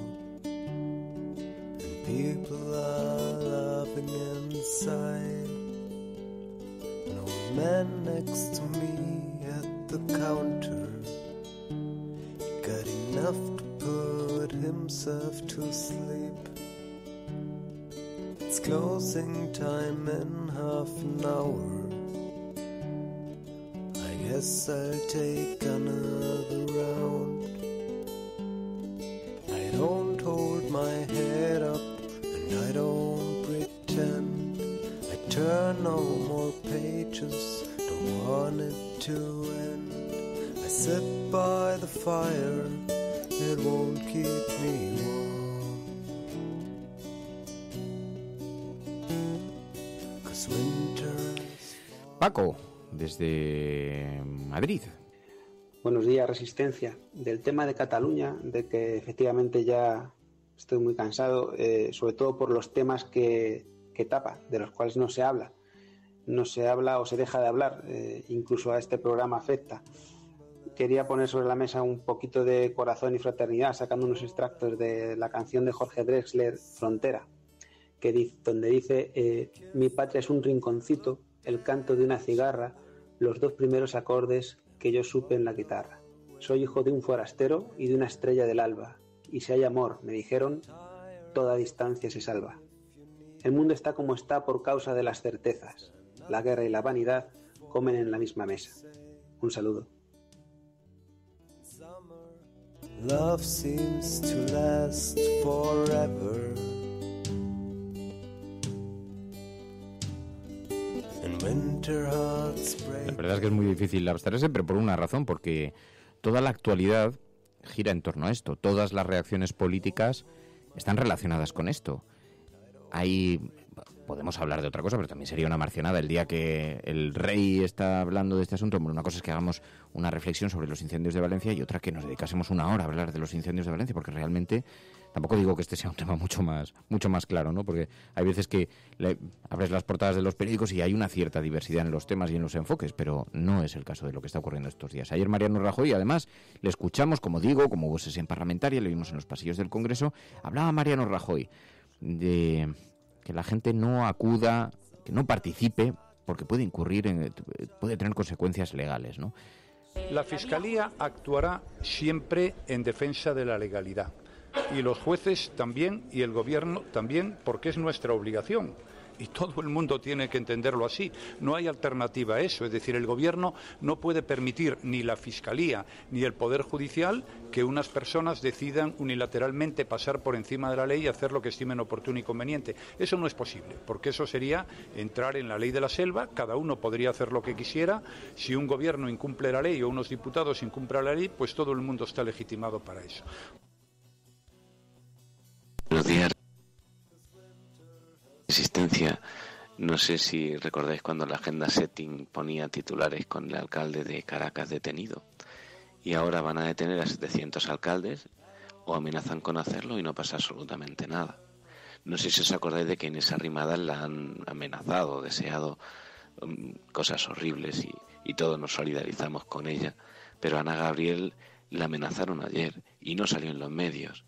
and people are laughing inside. An old man next to me at the counter got enough to put himself to sleep. It's closing time in half an hour. I guess I'll take another round. I don't hold my head up and I don't pretend. I turn no more pages, don't want it to end. I sit by the fire, it won't keep me warm. 'Cause winter's... Paco, desde Madrid. Buenos días, Resistencia. Del tema de Cataluña, de que efectivamente ya estoy muy cansado, sobre todo por los temas que tapa, de los cuales no se habla. No se habla o se deja de hablar, incluso a este programa afecta. Quería poner sobre la mesa un poquito de corazón y fraternidad, sacando unos extractos de la canción de Jorge Drexler, Frontera, donde dice, mi patria es un rinconcito, el canto de una cigarra, los dos primeros acordes que yo supe en la guitarra. Soy hijo de un forastero y de una estrella del alba, y si hay amor, me dijeron, toda distancia se salva. El mundo está como está por causa de las certezas. La guerra y la vanidad comen en la misma mesa. Un saludo. Love seems to last forever. And winter hearts break. La verdad es que es muy difícil abstraerse, pero por una razón, porque toda la actualidad gira en torno a esto. Todas las reacciones políticas están relacionadas con esto. Hay, podemos hablar de otra cosa, pero también sería una marcianada el día que el rey está hablando de este asunto. Bueno, una cosa es que hagamos una reflexión sobre los incendios de Valencia y otra que nos dedicásemos una hora a hablar de los incendios de Valencia, porque realmente tampoco digo que este sea un tema mucho más claro, ¿no? Porque hay veces que abres las portadas de los periódicos y hay una cierta diversidad en los temas y en los enfoques, pero no es el caso de lo que está ocurriendo estos días. Ayer Mariano Rajoy, además, le escuchamos, como digo, como hubo sesión parlamentaria, le vimos en los pasillos del Congreso, hablaba Mariano Rajoy de que la gente no acuda, que no participe, porque puede puede tener consecuencias legales, ¿no? La Fiscalía actuará siempre en defensa de la legalidad. Y los jueces también, y el Gobierno también, porque es nuestra obligación. Y todo el mundo tiene que entenderlo así. No hay alternativa a eso. Es decir, el Gobierno no puede permitir, ni la Fiscalía ni el Poder Judicial, que unas personas decidan unilateralmente pasar por encima de la ley y hacer lo que estimen oportuno y conveniente. Eso no es posible, porque eso sería entrar en la ley de la selva. Cada uno podría hacer lo que quisiera. Si un Gobierno incumple la ley o unos diputados incumplen la ley, pues todo el mundo está legitimado para eso. Buenos días. Resistencia. No sé si recordáis cuando la agenda setting ponía titulares con el alcalde de Caracas detenido. Y ahora van a detener a 700 alcaldes o amenazan con hacerlo y no pasa absolutamente nada. No sé si os acordáis de que Inés Arrimadas la han amenazado, deseado cosas horribles y todos nos solidarizamos con ella. Pero a Ana Gabriel la amenazaron ayer y no salió en los medios.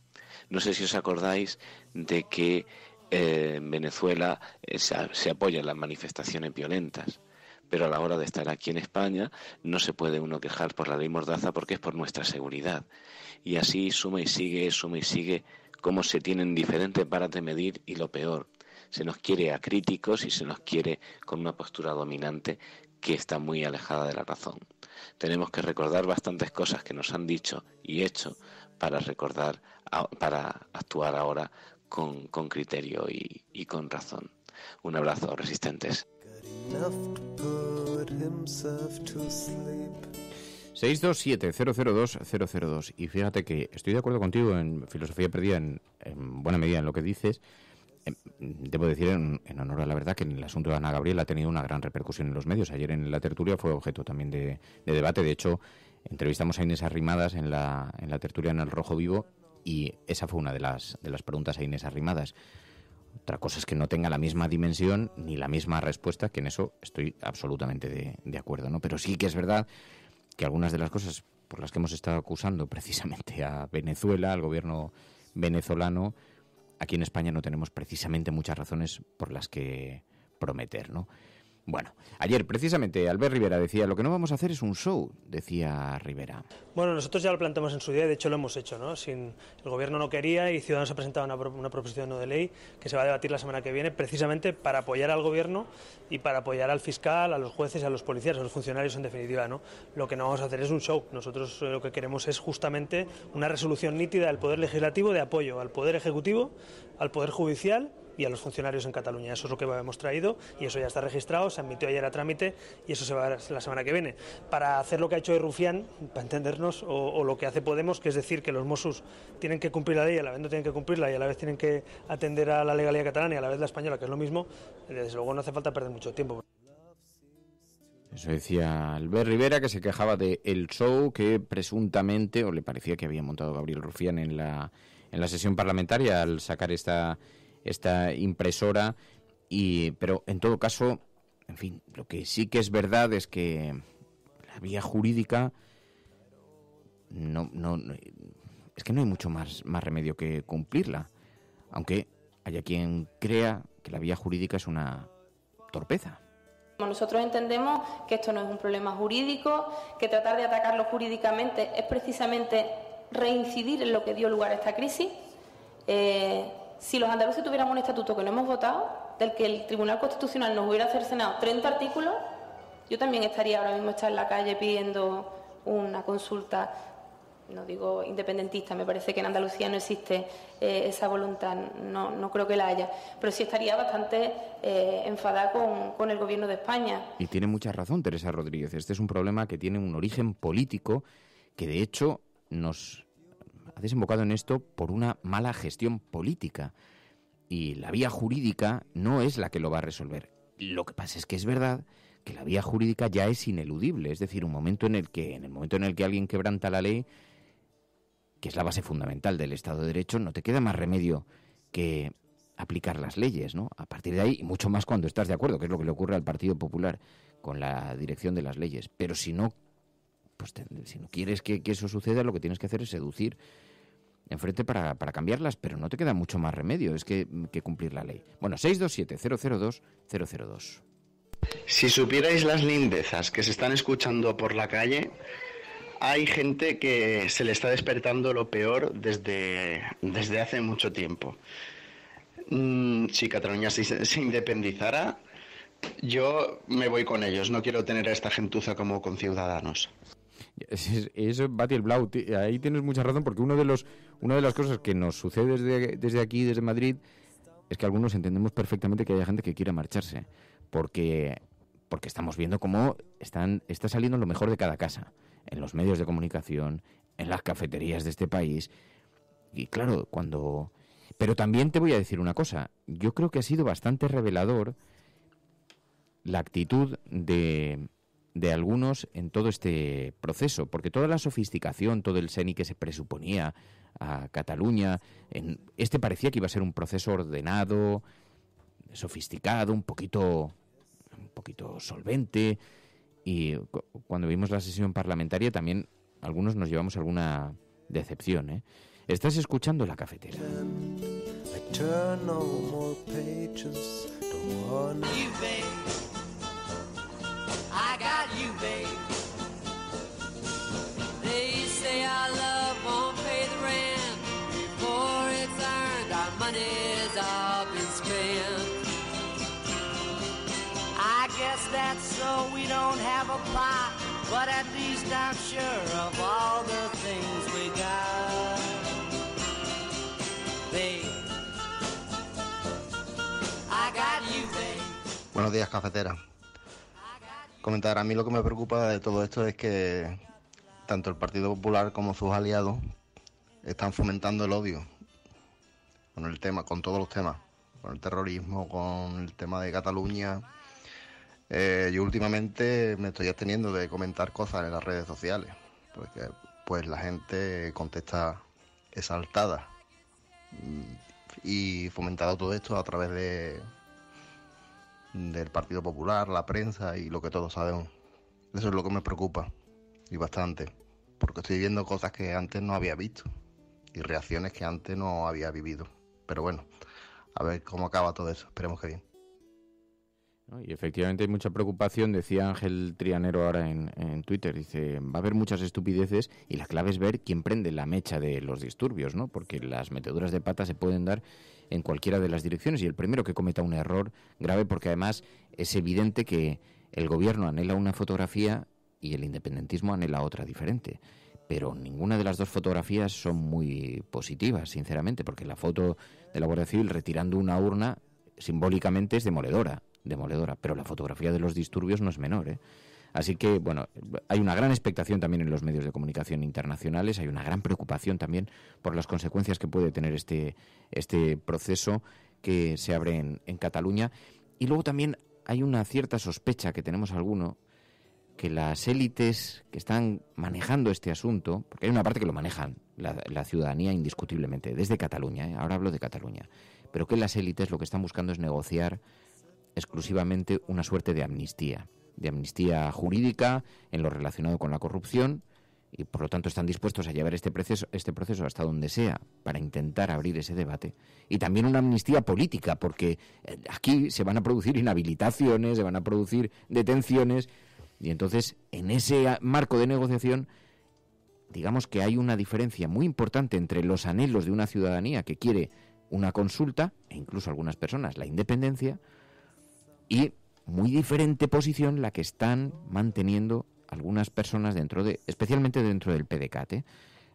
No sé si os acordáis de que en Venezuela se apoyan las manifestaciones violentas, pero a la hora de estar aquí en España no se puede uno quejar por la ley Mordaza porque es por nuestra seguridad. Y así suma y sigue cómo se tienen diferentes varas de medir y lo peor, se nos quiere acríticos y se nos quiere con una postura dominante que está muy alejada de la razón. Tenemos que recordar bastantes cosas que nos han dicho y hecho para actuar ahora con criterio y con razón. Un abrazo, resistentes. 627-002-002. Y fíjate que estoy de acuerdo contigo en filosofía perdida en buena medida en lo que dices. Debo decir en honor a la verdad que el asunto de Ana Gabriel ha tenido una gran repercusión en los medios. Ayer en la tertulia fue objeto también de debate. De hecho, entrevistamos a Inés Arrimadas en la tertulia en El Rojo Vivo y esa fue una de las preguntas a Inés Arrimadas. Otra cosa es que no tenga la misma dimensión ni la misma respuesta, que en eso estoy absolutamente de acuerdo, ¿no? Pero sí que es verdad que algunas de las cosas por las que hemos estado acusando precisamente a Venezuela, al gobierno venezolano, aquí en España no tenemos precisamente muchas razones por las que prometer, ¿no? Bueno, ayer precisamente Albert Rivera decía, lo que no vamos a hacer es un show, decía Rivera. Bueno, nosotros ya lo planteamos en su día, de hecho lo hemos hecho, ¿no? El Gobierno no quería y Ciudadanos ha presentado una proposición no de ley que se va a debatir la semana que viene, precisamente para apoyar al Gobierno y para apoyar al fiscal, a los jueces, a los policías, a los funcionarios en definitiva, ¿no? Lo que no vamos a hacer es un show. Nosotros lo que queremos es justamente una resolución nítida del Poder Legislativo de apoyo al Poder Ejecutivo, al Poder Judicial y a los funcionarios en Cataluña. Eso es lo que hemos traído y eso ya está registrado, se admitió ayer a trámite y eso se va a ver la semana que viene. Para hacer lo que ha hecho Rufián, para entendernos, o lo que hace Podemos, que es decir, que los Mossos tienen que cumplir la ley, a la vez no tienen que cumplirla y a la vez tienen que atender a la legalidad catalana y a la vez la española, que es lo mismo, desde luego no hace falta perder mucho tiempo. Eso decía Albert Rivera, que se quejaba del show que presuntamente, o le parecía que había montado Gabriel Rufián en la sesión parlamentaria al sacar esta impresora, pero en todo caso, en fin, lo que sí que es verdad es que la vía jurídica es que no hay mucho más remedio que cumplirla, aunque haya quien crea que la vía jurídica es una torpeza. Nosotros entendemos que esto no es un problema jurídico, que tratar de atacarlo jurídicamente es precisamente reincidir en lo que dio lugar a esta crisis. Si los andaluces tuviéramos un estatuto que no hemos votado, del que el Tribunal Constitucional nos hubiera cercenado 30 artículos, yo también estaría ahora mismo en la calle pidiendo una consulta, no digo independentista, me parece que en Andalucía no existe esa voluntad, no creo que la haya, pero sí estaría bastante enfadada con el Gobierno de España. Y tiene mucha razón Teresa Rodríguez, este es un problema que tiene un origen político que de hecho nos ha desembocado en esto por una mala gestión política. y la vía jurídica no es la que lo va a resolver. Lo que pasa es que es verdad que la vía jurídica ya es ineludible, es decir, en el momento en el que alguien quebranta la ley, que es la base fundamental del Estado de Derecho, no te queda más remedio que aplicar las leyes, ¿no? A partir de ahí, y mucho más cuando estás de acuerdo, que es lo que le ocurre al Partido Popular con la dirección de las leyes. Pero si no, pues si no quieres que eso suceda, lo que tienes que hacer es seducir enfrente para cambiarlas, pero no te queda mucho más remedio, es que cumplir la ley. Bueno, 627-002-002. Si supierais las lindezas que se están escuchando por la calle, hay gente que se le está despertando lo peor desde hace mucho tiempo. Si Cataluña se independizara, yo me voy con ellos. No quiero tener a esta gentuza como conciudadanos. Eso, Bati el Blau, ahí tienes mucha razón, porque una de las cosas que nos sucede desde aquí, desde Madrid, es que algunos entendemos perfectamente que haya gente que quiera marcharse, porque estamos viendo cómo está saliendo lo mejor de cada casa, en los medios de comunicación, en las cafeterías de este país, y claro, Pero también te voy a decir una cosa, yo creo que ha sido bastante revelador la actitud de algunos en todo este proceso, porque toda la sofisticación, todo el seni que se presuponía a Cataluña, parecía que iba a ser un proceso ordenado, sofisticado, un poquito solvente, y cuando vimos la sesión parlamentaria también algunos nos llevamos alguna decepción, ¿eh? Estás escuchando La Cafetera. I got you, babe. They say our love won't pay the rent before it's earned. Our money's all been spent. I guess that's so we don't have a plot, but at least I'm sure of all the things we got. Babe, I got you, babe. Buenos días, cafetera. Comentar, a mí lo que me preocupa de todo esto es que tanto el Partido Popular como sus aliados están fomentando el odio con todos los temas, con el terrorismo, con el tema de Cataluña. Yo últimamente me estoy absteniendo de comentar cosas en las redes sociales, porque pues la gente contesta exaltada, y fomentado todo esto a través del Partido Popular, la prensa y lo que todos sabemos. Eso es lo que me preocupa, y bastante, porque estoy viendo cosas que antes no había visto y reacciones que antes no había vivido. Pero bueno, a ver cómo acaba todo eso, esperemos que bien. Y efectivamente hay mucha preocupación, decía Ángel Trianero ahora en Twitter, dice, va a haber muchas estupideces y la clave es ver quién prende la mecha de los disturbios, ¿no? Porque las meteduras de pata se pueden dar en cualquiera de las direcciones, y el primero que cometa un error grave, porque además es evidente que el gobierno anhela una fotografía y el independentismo anhela otra diferente, pero ninguna de las dos fotografías son muy positivas, sinceramente, porque la foto de la Guardia Civil retirando una urna simbólicamente es demoledora, pero la fotografía de los disturbios no es menor, ¿eh? Así que, bueno, hay una gran expectación también en los medios de comunicación internacionales, hay una gran preocupación también por las consecuencias que puede tener este proceso que se abre en Cataluña. Y luego también hay una cierta sospecha que tenemos alguno, que las élites que están manejando este asunto, porque hay una parte que lo manejan, la ciudadanía indiscutiblemente, desde Cataluña, ¿eh? Ahora hablo de Cataluña, pero que las élites lo que están buscando es negociar exclusivamente una suerte de amnistía jurídica en lo relacionado con la corrupción, y por lo tanto están dispuestos a llevar este proceso hasta donde sea para intentar abrir ese debate, y también una amnistía política, porque aquí se van a producir inhabilitaciones, se van a producir detenciones, y entonces en ese marco de negociación digamos que hay una diferencia muy importante entre los anhelos de una ciudadanía que quiere una consulta, e incluso algunas personas la independencia, y muy diferente posición la que están manteniendo algunas personas especialmente dentro del PDeCAT, ¿eh?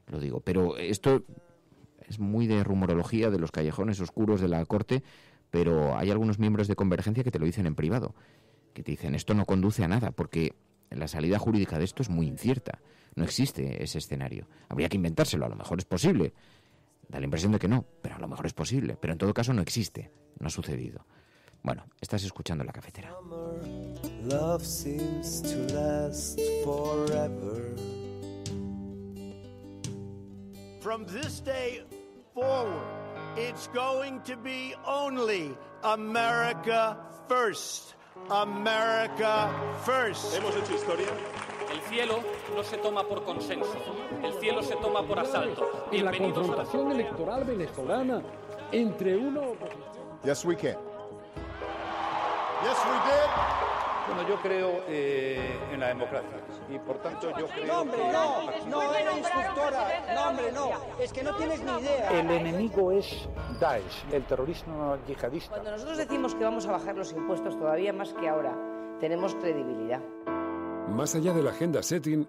Lo digo, pero esto es muy de rumorología, de los callejones oscuros de la corte, pero hay algunos miembros de Convergencia que te lo dicen en privado, que te dicen esto no conduce a nada, porque la salida jurídica de esto es muy incierta, no existe ese escenario, habría que inventárselo, a lo mejor es posible, Da la impresión de que no, pero a lo mejor es posible. Pero en todo caso no existe, no ha sucedido. Bueno, estás escuchando La Cafetera. Love seems to last forever. From this day forward, it's going to be only America first. America first. Hemos hecho historia. El cielo no se toma por consenso, el cielo se toma por asalto. En la confrontación electoral venezolana entre uno... Yes, we can. Yes, we did. Bueno, yo creo en la democracia y por tanto yo creo... No, hombre, no era instructora. No, hombre, no. Es que no tienes ni idea. El enemigo es Daesh, el terrorismo yihadista. Cuando nosotros decimos que vamos a bajar los impuestos todavía más que ahora, tenemos credibilidad. Más allá de la agenda setting,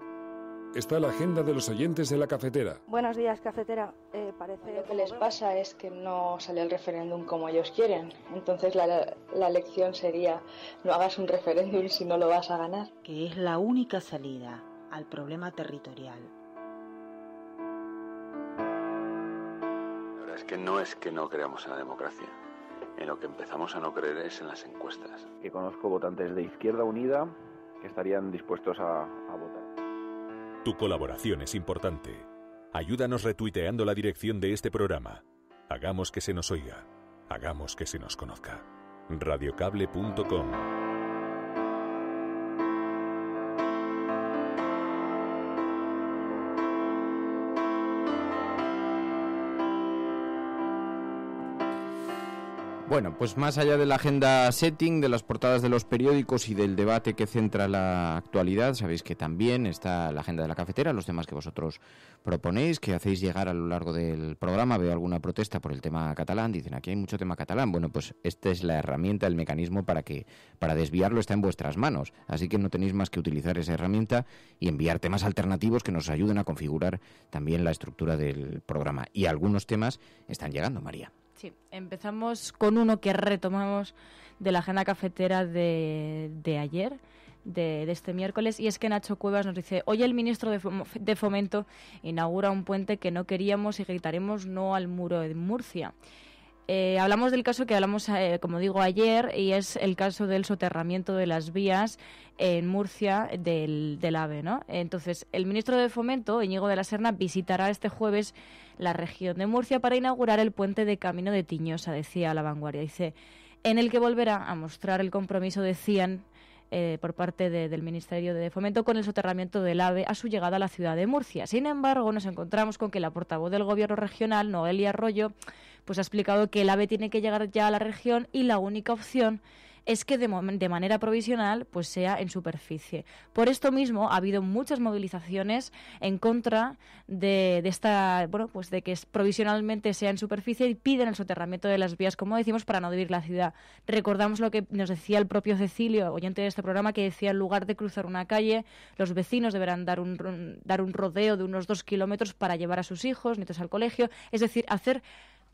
está la agenda de los oyentes de La Cafetera. Buenos días, cafetera. Parece lo que les pasa es que no sale el referéndum como ellos quieren. Entonces la lección sería: no hagas un referéndum si no lo vas a ganar. Que es la única salida al problema territorial. La verdad es que no creamos en la democracia. En lo que empezamos a no creer es en las encuestas. Que conozco votantes de Izquierda Unida que estarían dispuestos a votar. Tu colaboración es importante. Ayúdanos retuiteando la dirección de este programa. Hagamos que se nos oiga. Hagamos que se nos conozca. Radiocable.com. Bueno, pues más allá de la agenda setting, de las portadas de los periódicos y del debate que centra la actualidad, sabéis que también está la agenda de La Cafetera, los temas que vosotros proponéis, que hacéis llegar a lo largo del programa. Veo alguna protesta por el tema catalán, dicen aquí hay mucho tema catalán. Bueno, pues esta es la herramienta, el mecanismo para desviarlo está en vuestras manos. Así que no tenéis más que utilizar esa herramienta y enviar temas alternativos que nos ayuden a configurar también la estructura del programa. Y algunos temas están llegando, María. Sí, empezamos con uno que retomamos de la agenda cafetera de ayer, de este miércoles, y es que Nacho Cuevas nos dice: hoy el ministro de Fomento inaugura un puente que no queríamos y gritaremos no al muro de Murcia. Hablamos del caso que hablamos, como digo, ayer, y es el caso del soterramiento de las vías en Murcia del AVE, ¿no? Entonces, el ministro de Fomento, Íñigo de la Serna, visitará este jueves la región de Murcia para inaugurar el puente de Camino de Tiñosa, decía La Vanguardia. Dice, en el que volverá a mostrar el compromiso, decían, por parte del Ministerio de Fomento con el soterramiento del AVE a su llegada a la ciudad de Murcia. Sin embargo, nos encontramos con que la portavoz del Gobierno regional, Noelia Arroyo, pues ha explicado que el AVE tiene que llegar ya a la región y la única opción es que de manera provisional pues sea en superficie. Por esto mismo ha habido muchas movilizaciones en contra de esta, bueno, pues de que provisionalmente sea en superficie, y piden el soterramiento de las vías, como decimos, para no dividir la ciudad. Recordamos lo que nos decía el propio Cecilio, oyente de este programa, que decía: en lugar de cruzar una calle, los vecinos deberán dar un rodeo de unos 2 kilómetros para llevar a sus hijos, nietos al colegio, es decir, hacer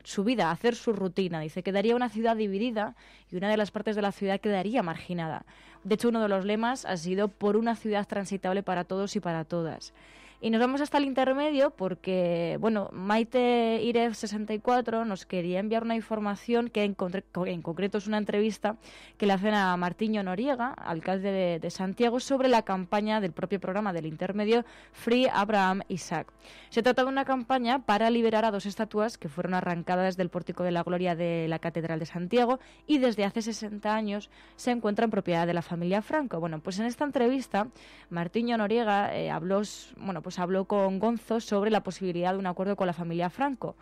su vida, hacer su rutina. Dice, quedaría una ciudad dividida y una de las partes de la ciudad quedaría marginada. De hecho, uno de los lemas ha sido por una ciudad transitable para todos y para todas. Y nos vamos hasta el intermedio porque, bueno, Maite Irev64 nos quería enviar una información que en concreto es una entrevista que le hacen a Martiño Noriega, alcalde de Santiago, sobre la campaña del propio programa del intermedio Free Abraham Isaac. Se trata de una campaña para liberar a 2 estatuas que fueron arrancadas del Pórtico de la Gloria de la Catedral de Santiago y desde hace 60 años se encuentran en propiedad de la familia Franco. Bueno, pues en esta entrevista Martiño Noriega habló con Gonzo sobre la posibilidad de un acuerdo con la familia Franco,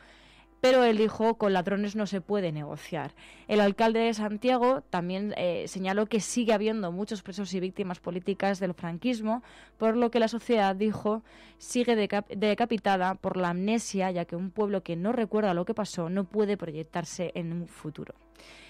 pero él dijo: con ladrones no se puede negociar. El alcalde de Santiago también señaló que sigue habiendo muchos presos y víctimas políticas del franquismo, por lo que la sociedad, dijo, sigue decapitada por la amnesia, ya que un pueblo que no recuerda lo que pasó no puede proyectarse en un futuro.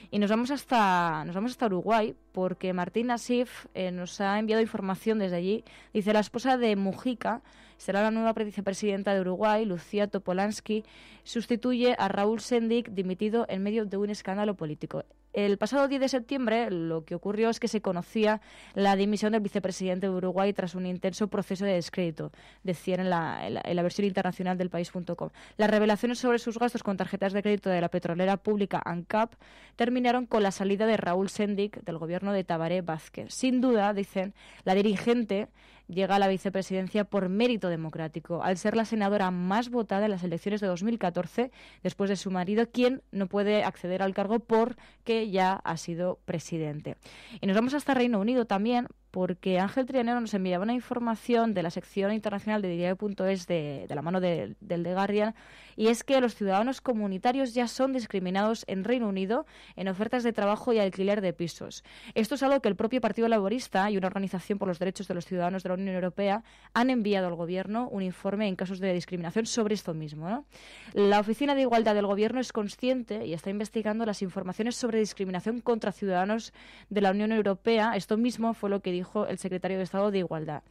Y nos vamos hasta Uruguay, porque Martín Asif nos ha enviado información desde allí. Dice: la esposa de Mujica será la nueva vicepresidenta de Uruguay. Lucía Topolansky sustituye a Raúl Sendic, dimitido en medio de un escándalo político. El pasado 10 de septiembre lo que ocurrió es que se conocía la dimisión del vicepresidente de Uruguay tras un intenso proceso de descrédito, decían en la versión internacional del país.com. Las revelaciones sobre sus gastos con tarjetas de crédito de la petrolera pública ANCAP terminaron con la salida de Raúl Sendic del gobierno de Tabaré Vázquez. Sin duda, dicen, la dirigente llega a la vicepresidencia por mérito democrático, al ser la senadora más votada en las elecciones de 2014, después de su marido, quien no puede acceder al cargo porque ya ha sido presidente. Y nos vamos hasta Reino Unido también, porque Ángel Trianero nos enviaba una información de la sección internacional de Diario.es de la mano del The Guardian, y es que los ciudadanos comunitarios ya son discriminados en Reino Unido en ofertas de trabajo y alquiler de pisos. Esto es algo que el propio Partido Laborista y una organización por los derechos de los ciudadanos de la Unión Europea han enviado al Gobierno un informe en casos de discriminación sobre esto mismo, ¿no? La Oficina de Igualdad del Gobierno es consciente y está investigando las informaciones sobre discriminación contra ciudadanos de la Unión Europea. Esto mismo fue lo que dijo el secretario de Estado de Igualdad.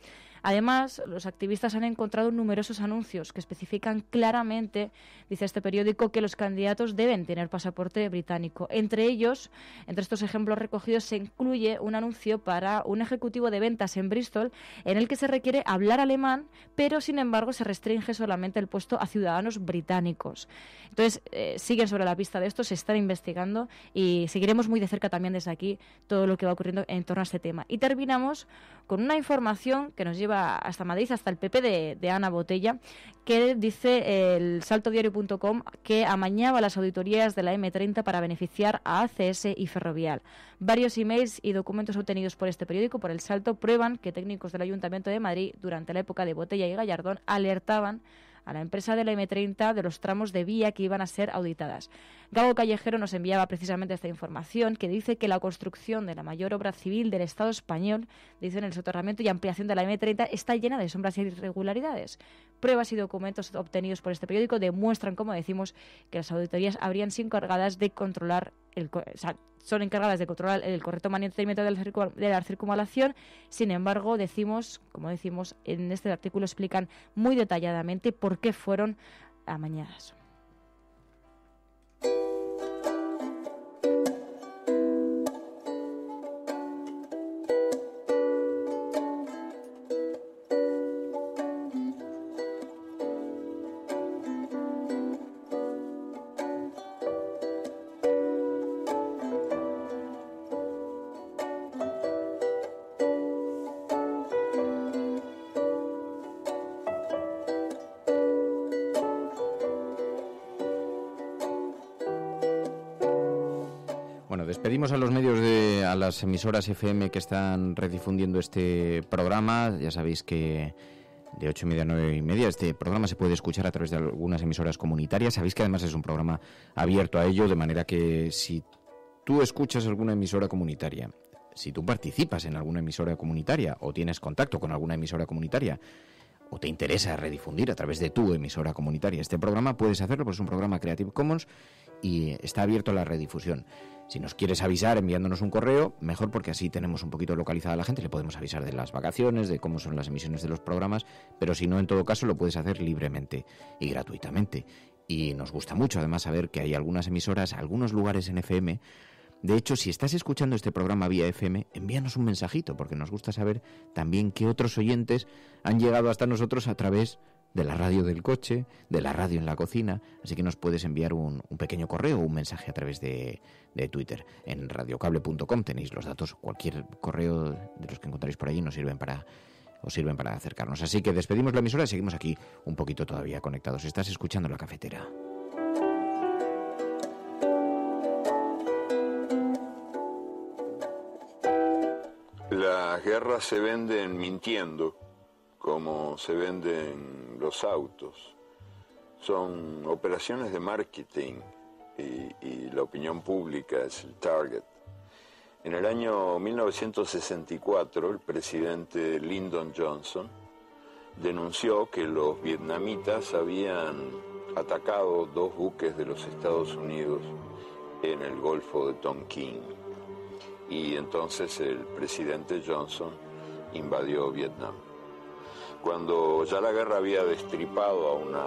Además, los activistas han encontrado numerosos anuncios que especifican claramente, dice este periódico, que los candidatos deben tener pasaporte británico. Entre ellos, entre estos ejemplos recogidos, se incluye un anuncio para un ejecutivo de ventas en Bristol en el que se requiere hablar alemán, pero sin embargo se restringe solamente el puesto a ciudadanos británicos. Entonces, siguen sobre la pista de esto, se están investigando y seguiremos muy de cerca también desde aquí todo lo que va ocurriendo en torno a este tema. Y terminamos con una información que nos lleva hasta Madrid, hasta el PP de Ana Botella, que dice el saltodiario.com que amañaba las auditorías de la M30 para beneficiar a ACS y Ferrovial. Varios emails y documentos obtenidos por este periódico, por El Salto, prueban que técnicos del Ayuntamiento de Madrid, durante la época de Botella y Gallardón, alertaban a la empresa de la M30 de los tramos de vía que iban a ser auditadas. Gago Callejero nos enviaba precisamente esta información, que dice que la construcción de la mayor obra civil del Estado español, dicen, el soterramiento y ampliación de la M30, está llena de sombras y irregularidades. Pruebas y documentos obtenidos por este periódico demuestran, como decimos, que las auditorías habrían sido encargadas de controlar son encargadas de controlar el correcto mantenimiento de la circunvalación. Sin embargo, como decimos, en este artículo explican muy detalladamente por qué fueron amañadas. Despedimos a los medios a las emisoras FM que están redifundiendo este programa. Ya sabéis que de 8:30 a 9:30 este programa se puede escuchar a través de algunas emisoras comunitarias. Sabéis que además es un programa abierto a ello, de manera que si tú escuchas alguna emisora comunitaria, si tú participas en alguna emisora comunitaria o tienes contacto con alguna emisora comunitaria o te interesa redifundir a través de tu emisora comunitaria este programa, puedes hacerlo, porque es un programa Creative Commons y está abierto a la redifusión. Si nos quieres avisar enviándonos un correo, mejor, porque así tenemos un poquito localizada a la gente, le podemos avisar de las vacaciones, de cómo son las emisiones de los programas, pero si no, en todo caso, lo puedes hacer libremente y gratuitamente. Y nos gusta mucho, además, saber que hay algunas emisoras, algunos lugares en FM. De hecho, si estás escuchando este programa vía FM, envíanos un mensajito, porque nos gusta saber también qué otros oyentes han llegado hasta nosotros a través de la radio del coche, de la radio en la cocina. Así que nos puedes enviar un pequeño correo o un mensaje a través de Twitter. En radiocable.com tenéis los datos. Cualquier correo de los que encontráis por allí os sirven para acercarnos. Así que despedimos la emisora y seguimos aquí un poquito todavía conectados. Estás escuchando La Cafetera. Las guerras se venden mintiendo, como se venden los autos. Son operaciones de marketing y la opinión pública es el target. En el año 1964, el presidente Lyndon Johnson denunció que los vietnamitas habían atacado 2 buques de los Estados Unidos en el Golfo de Tonkin. Y entonces el presidente Johnson invadió Vietnam. Cuando ya la guerra había destripado a una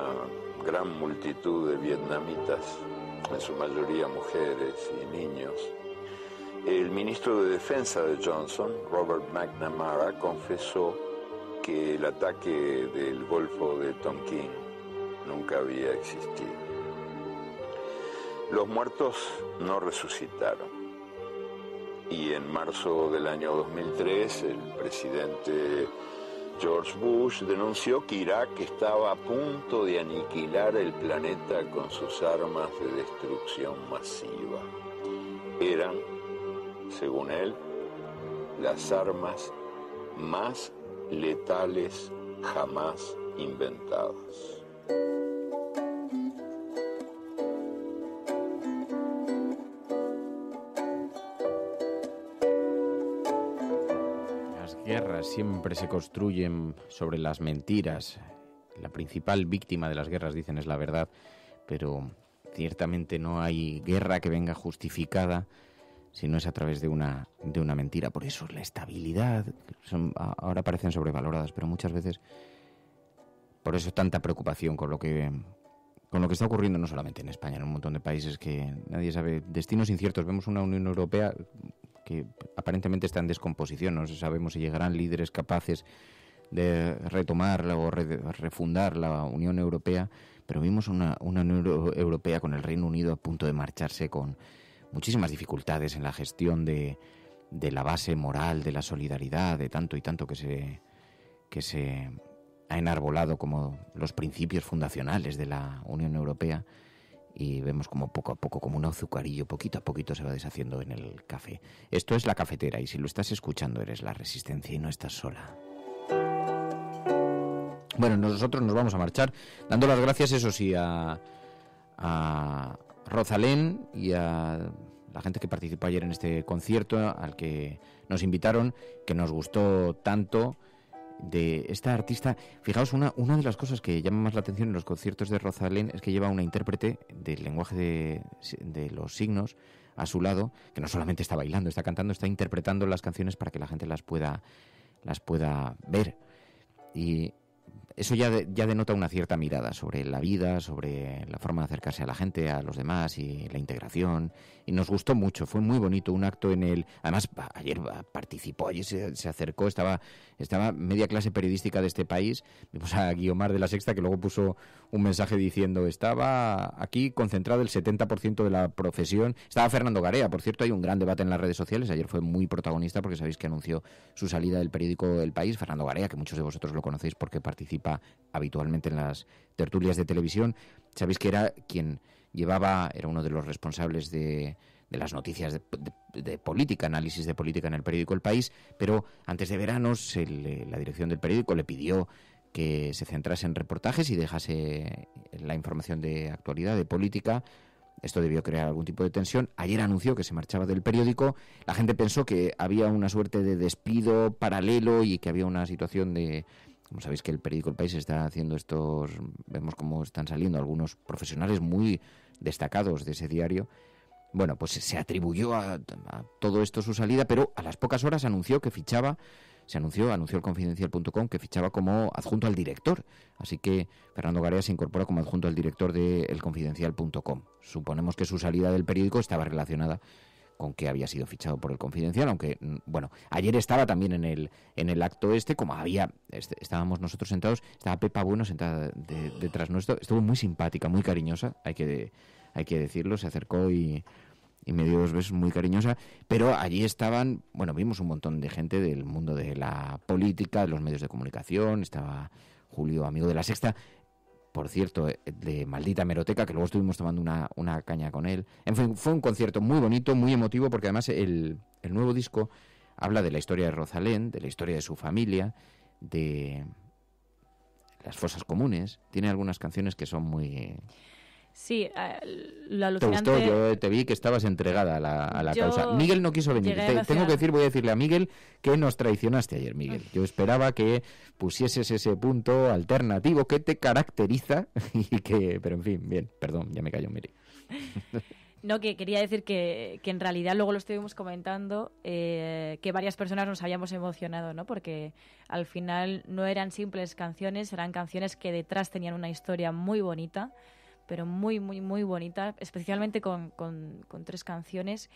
gran multitud de vietnamitas, en su mayoría mujeres y niños, El ministro de Defensa de Johnson, Robert McNamara, confesó que el ataque del Golfo de Tonkin nunca había existido. Los muertos no resucitaron. Y en marzo del año 2003, el presidente George Bush denunció que Irak estaba a punto de aniquilar el planeta con sus armas de destrucción masiva. Eran, según él, las armas más letales jamás inventadas. Las guerras siempre se construyen sobre las mentiras. La principal víctima de las guerras, dicen, es la verdad, pero ciertamente no hay guerra que venga justificada si no es a través de una mentira. Por eso la estabilidad, ahora parecen sobrevaloradas, pero muchas veces, por eso tanta preocupación con lo que está ocurriendo no solamente en España, en un montón de países que nadie sabe, destinos inciertos. Vemos una Unión Europea que aparentemente está en descomposición, no sabemos si llegarán líderes capaces de retomar o refundar la Unión Europea, pero vimos una Unión Europea con el Reino Unido a punto de marcharse, con muchísimas dificultades en la gestión de la base moral, de la solidaridad, de tanto y tanto que se ha enarbolado como los principios fundacionales de la Unión Europea, y vemos como poco a poco, como un azucarillo, poquito a poquito se va deshaciendo en el café. Esto es La Cafetera, y si lo estás escuchando eres La Resistencia y no estás sola. Bueno, nosotros nos vamos a marchar dando las gracias, eso sí, a Rosalén y a la gente que participó ayer en este concierto al que nos invitaron, que nos gustó tanto, de esta artista. Fijaos, una de las cosas que llama más la atención en los conciertos de Rosalén es que lleva una intérprete del lenguaje de los signos a su lado, que no solamente está bailando, está cantando, está interpretando las canciones para que la gente las pueda ver. Y eso ya denota una cierta mirada sobre la vida, sobre la forma de acercarse a la gente, a los demás, y la integración. Y nos gustó mucho, fue muy bonito, un acto en el... Además, ayer participó, ayer se acercó, estaba media clase periodística de este país. Vimos a Guiomar de La Sexta, que luego puso un mensaje diciendo: estaba aquí concentrado el 70% de la profesión. Estaba Fernando Garea, por cierto, hay un gran debate en las redes sociales. Ayer fue muy protagonista porque sabéis que anunció su salida del periódico El País. Fernando Garea, que muchos de vosotros lo conocéis porque participa habitualmente en las tertulias de televisión. Sabéis que era quien era uno de los responsables de las noticias de política, análisis de política en el periódico El País, pero antes de verano la dirección del periódico le pidió que se centrase en reportajes y dejase la información de actualidad, de política. Esto debió crear algún tipo de tensión. Ayer anunció que se marchaba del periódico. La gente pensó que había una suerte de paralelo y que había una situación de... Como sabéis que el periódico El País está haciendo vemos cómo están saliendo algunos profesionales muy destacados de ese diario. Bueno, pues se atribuyó a todo esto su salida, pero a las pocas horas anunció que fichaba, anunció el Confidencial.com que fichaba como adjunto al director. Así que Fernando Garea se incorpora como adjunto al director de elconfidencial.com. Suponemos que su salida del periódico estaba relacionada con que había sido fichado por el Confidencial, aunque, bueno, ayer estaba también en el acto como estábamos nosotros sentados, estaba Pepa Bueno sentada detrás nuestro, estuvo muy simpática, muy cariñosa, hay que decirlo, se acercó y me dio 2 besos, muy cariñosa, pero allí estaban, bueno, vimos un montón de gente del mundo de la política, de los medios de comunicación, estaba Julio, amigo de La Sexta, por cierto, de Maldita Hemeroteca, que luego estuvimos tomando una caña con él. En fin, fue un concierto muy bonito, muy emotivo, porque además el nuevo disco habla de la historia de Rosalén, de la historia de su familia, de las fosas comunes. Tiene algunas canciones que son muy... Sí, lo alucinante... ¿Te gustó? Yo te vi que estabas entregada a la causa. Miguel no quiso venir. Voy a decirle a Miguel que nos traicionaste ayer, Miguel. Yo esperaba que pusieses ese punto alternativo que te caracteriza pero en fin, bien, perdón, ya me callo, Miri. No, que quería decir que en realidad luego lo estuvimos comentando, que varias personas nos habíamos emocionado, ¿no? Porque al final no eran simples canciones, eran canciones que detrás tenían una historia muy bonita, pero muy, muy, muy bonita, especialmente con 3 canciones.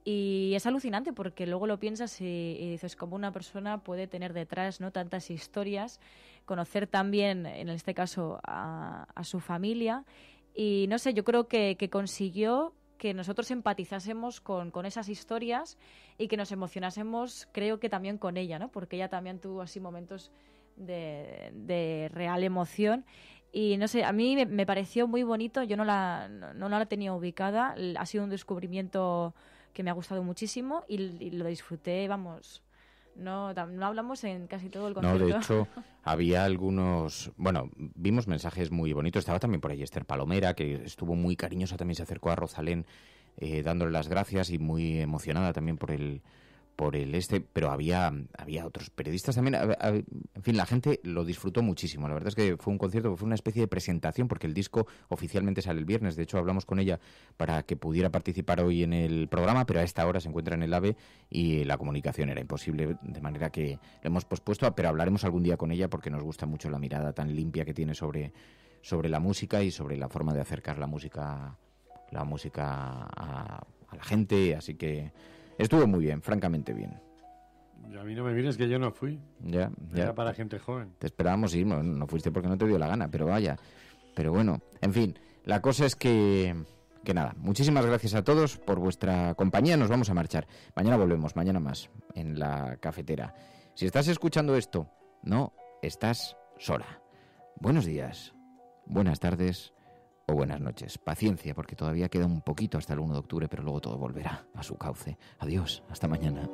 Y es alucinante porque luego lo piensas y dices cómo una persona puede tener detrás, ¿no?, tantas historias, conocer también, en este caso, a su familia. Y no sé, yo creo que consiguió que nosotros empatizásemos con esas historias y que nos emocionásemos, creo que también con ella, ¿no? Porque ella también tuvo así momentos de real emoción. Y no sé, a mí me pareció muy bonito, yo no la tenía ubicada, ha sido un descubrimiento que me ha gustado muchísimo y lo disfruté, vamos, no hablamos en casi todo el concierto. No, de hecho, había algunos... Bueno, vimos mensajes muy bonitos. Estaba también por ahí Esther Palomera, que estuvo muy cariñosa, también se acercó a Rosalén dándole las gracias y muy emocionada también por el pero había otros periodistas también. En fin, la gente lo disfrutó muchísimo. La verdad es que fue un concierto que fue una especie de presentación, porque el disco oficialmente sale el viernes. De hecho, hablamos con ella para que pudiera participar hoy en el programa, pero a esta hora se encuentra en el AVE y la comunicación era imposible, de manera que lo hemos pospuesto, pero hablaremos algún día con ella porque nos gusta mucho la mirada tan limpia que tiene sobre la música y sobre la forma de acercar la música a la gente, así que estuvo muy bien, francamente bien. Y a mí no me mires que yo no fui. Ya. Era para gente joven. Te esperábamos ir, no fuiste porque no te dio la gana, pero vaya. Pero bueno, en fin, la cosa es que nada, muchísimas gracias a todos por vuestra compañía, nos vamos a marchar. Mañana volvemos, mañana más, en la cafetera. Si estás escuchando esto, no estás sola. Buenos días, buenas tardes o buenas noches. Paciencia, porque todavía queda un poquito hasta el 1 de octubre, pero luego todo volverá a su cauce. Adiós, hasta mañana.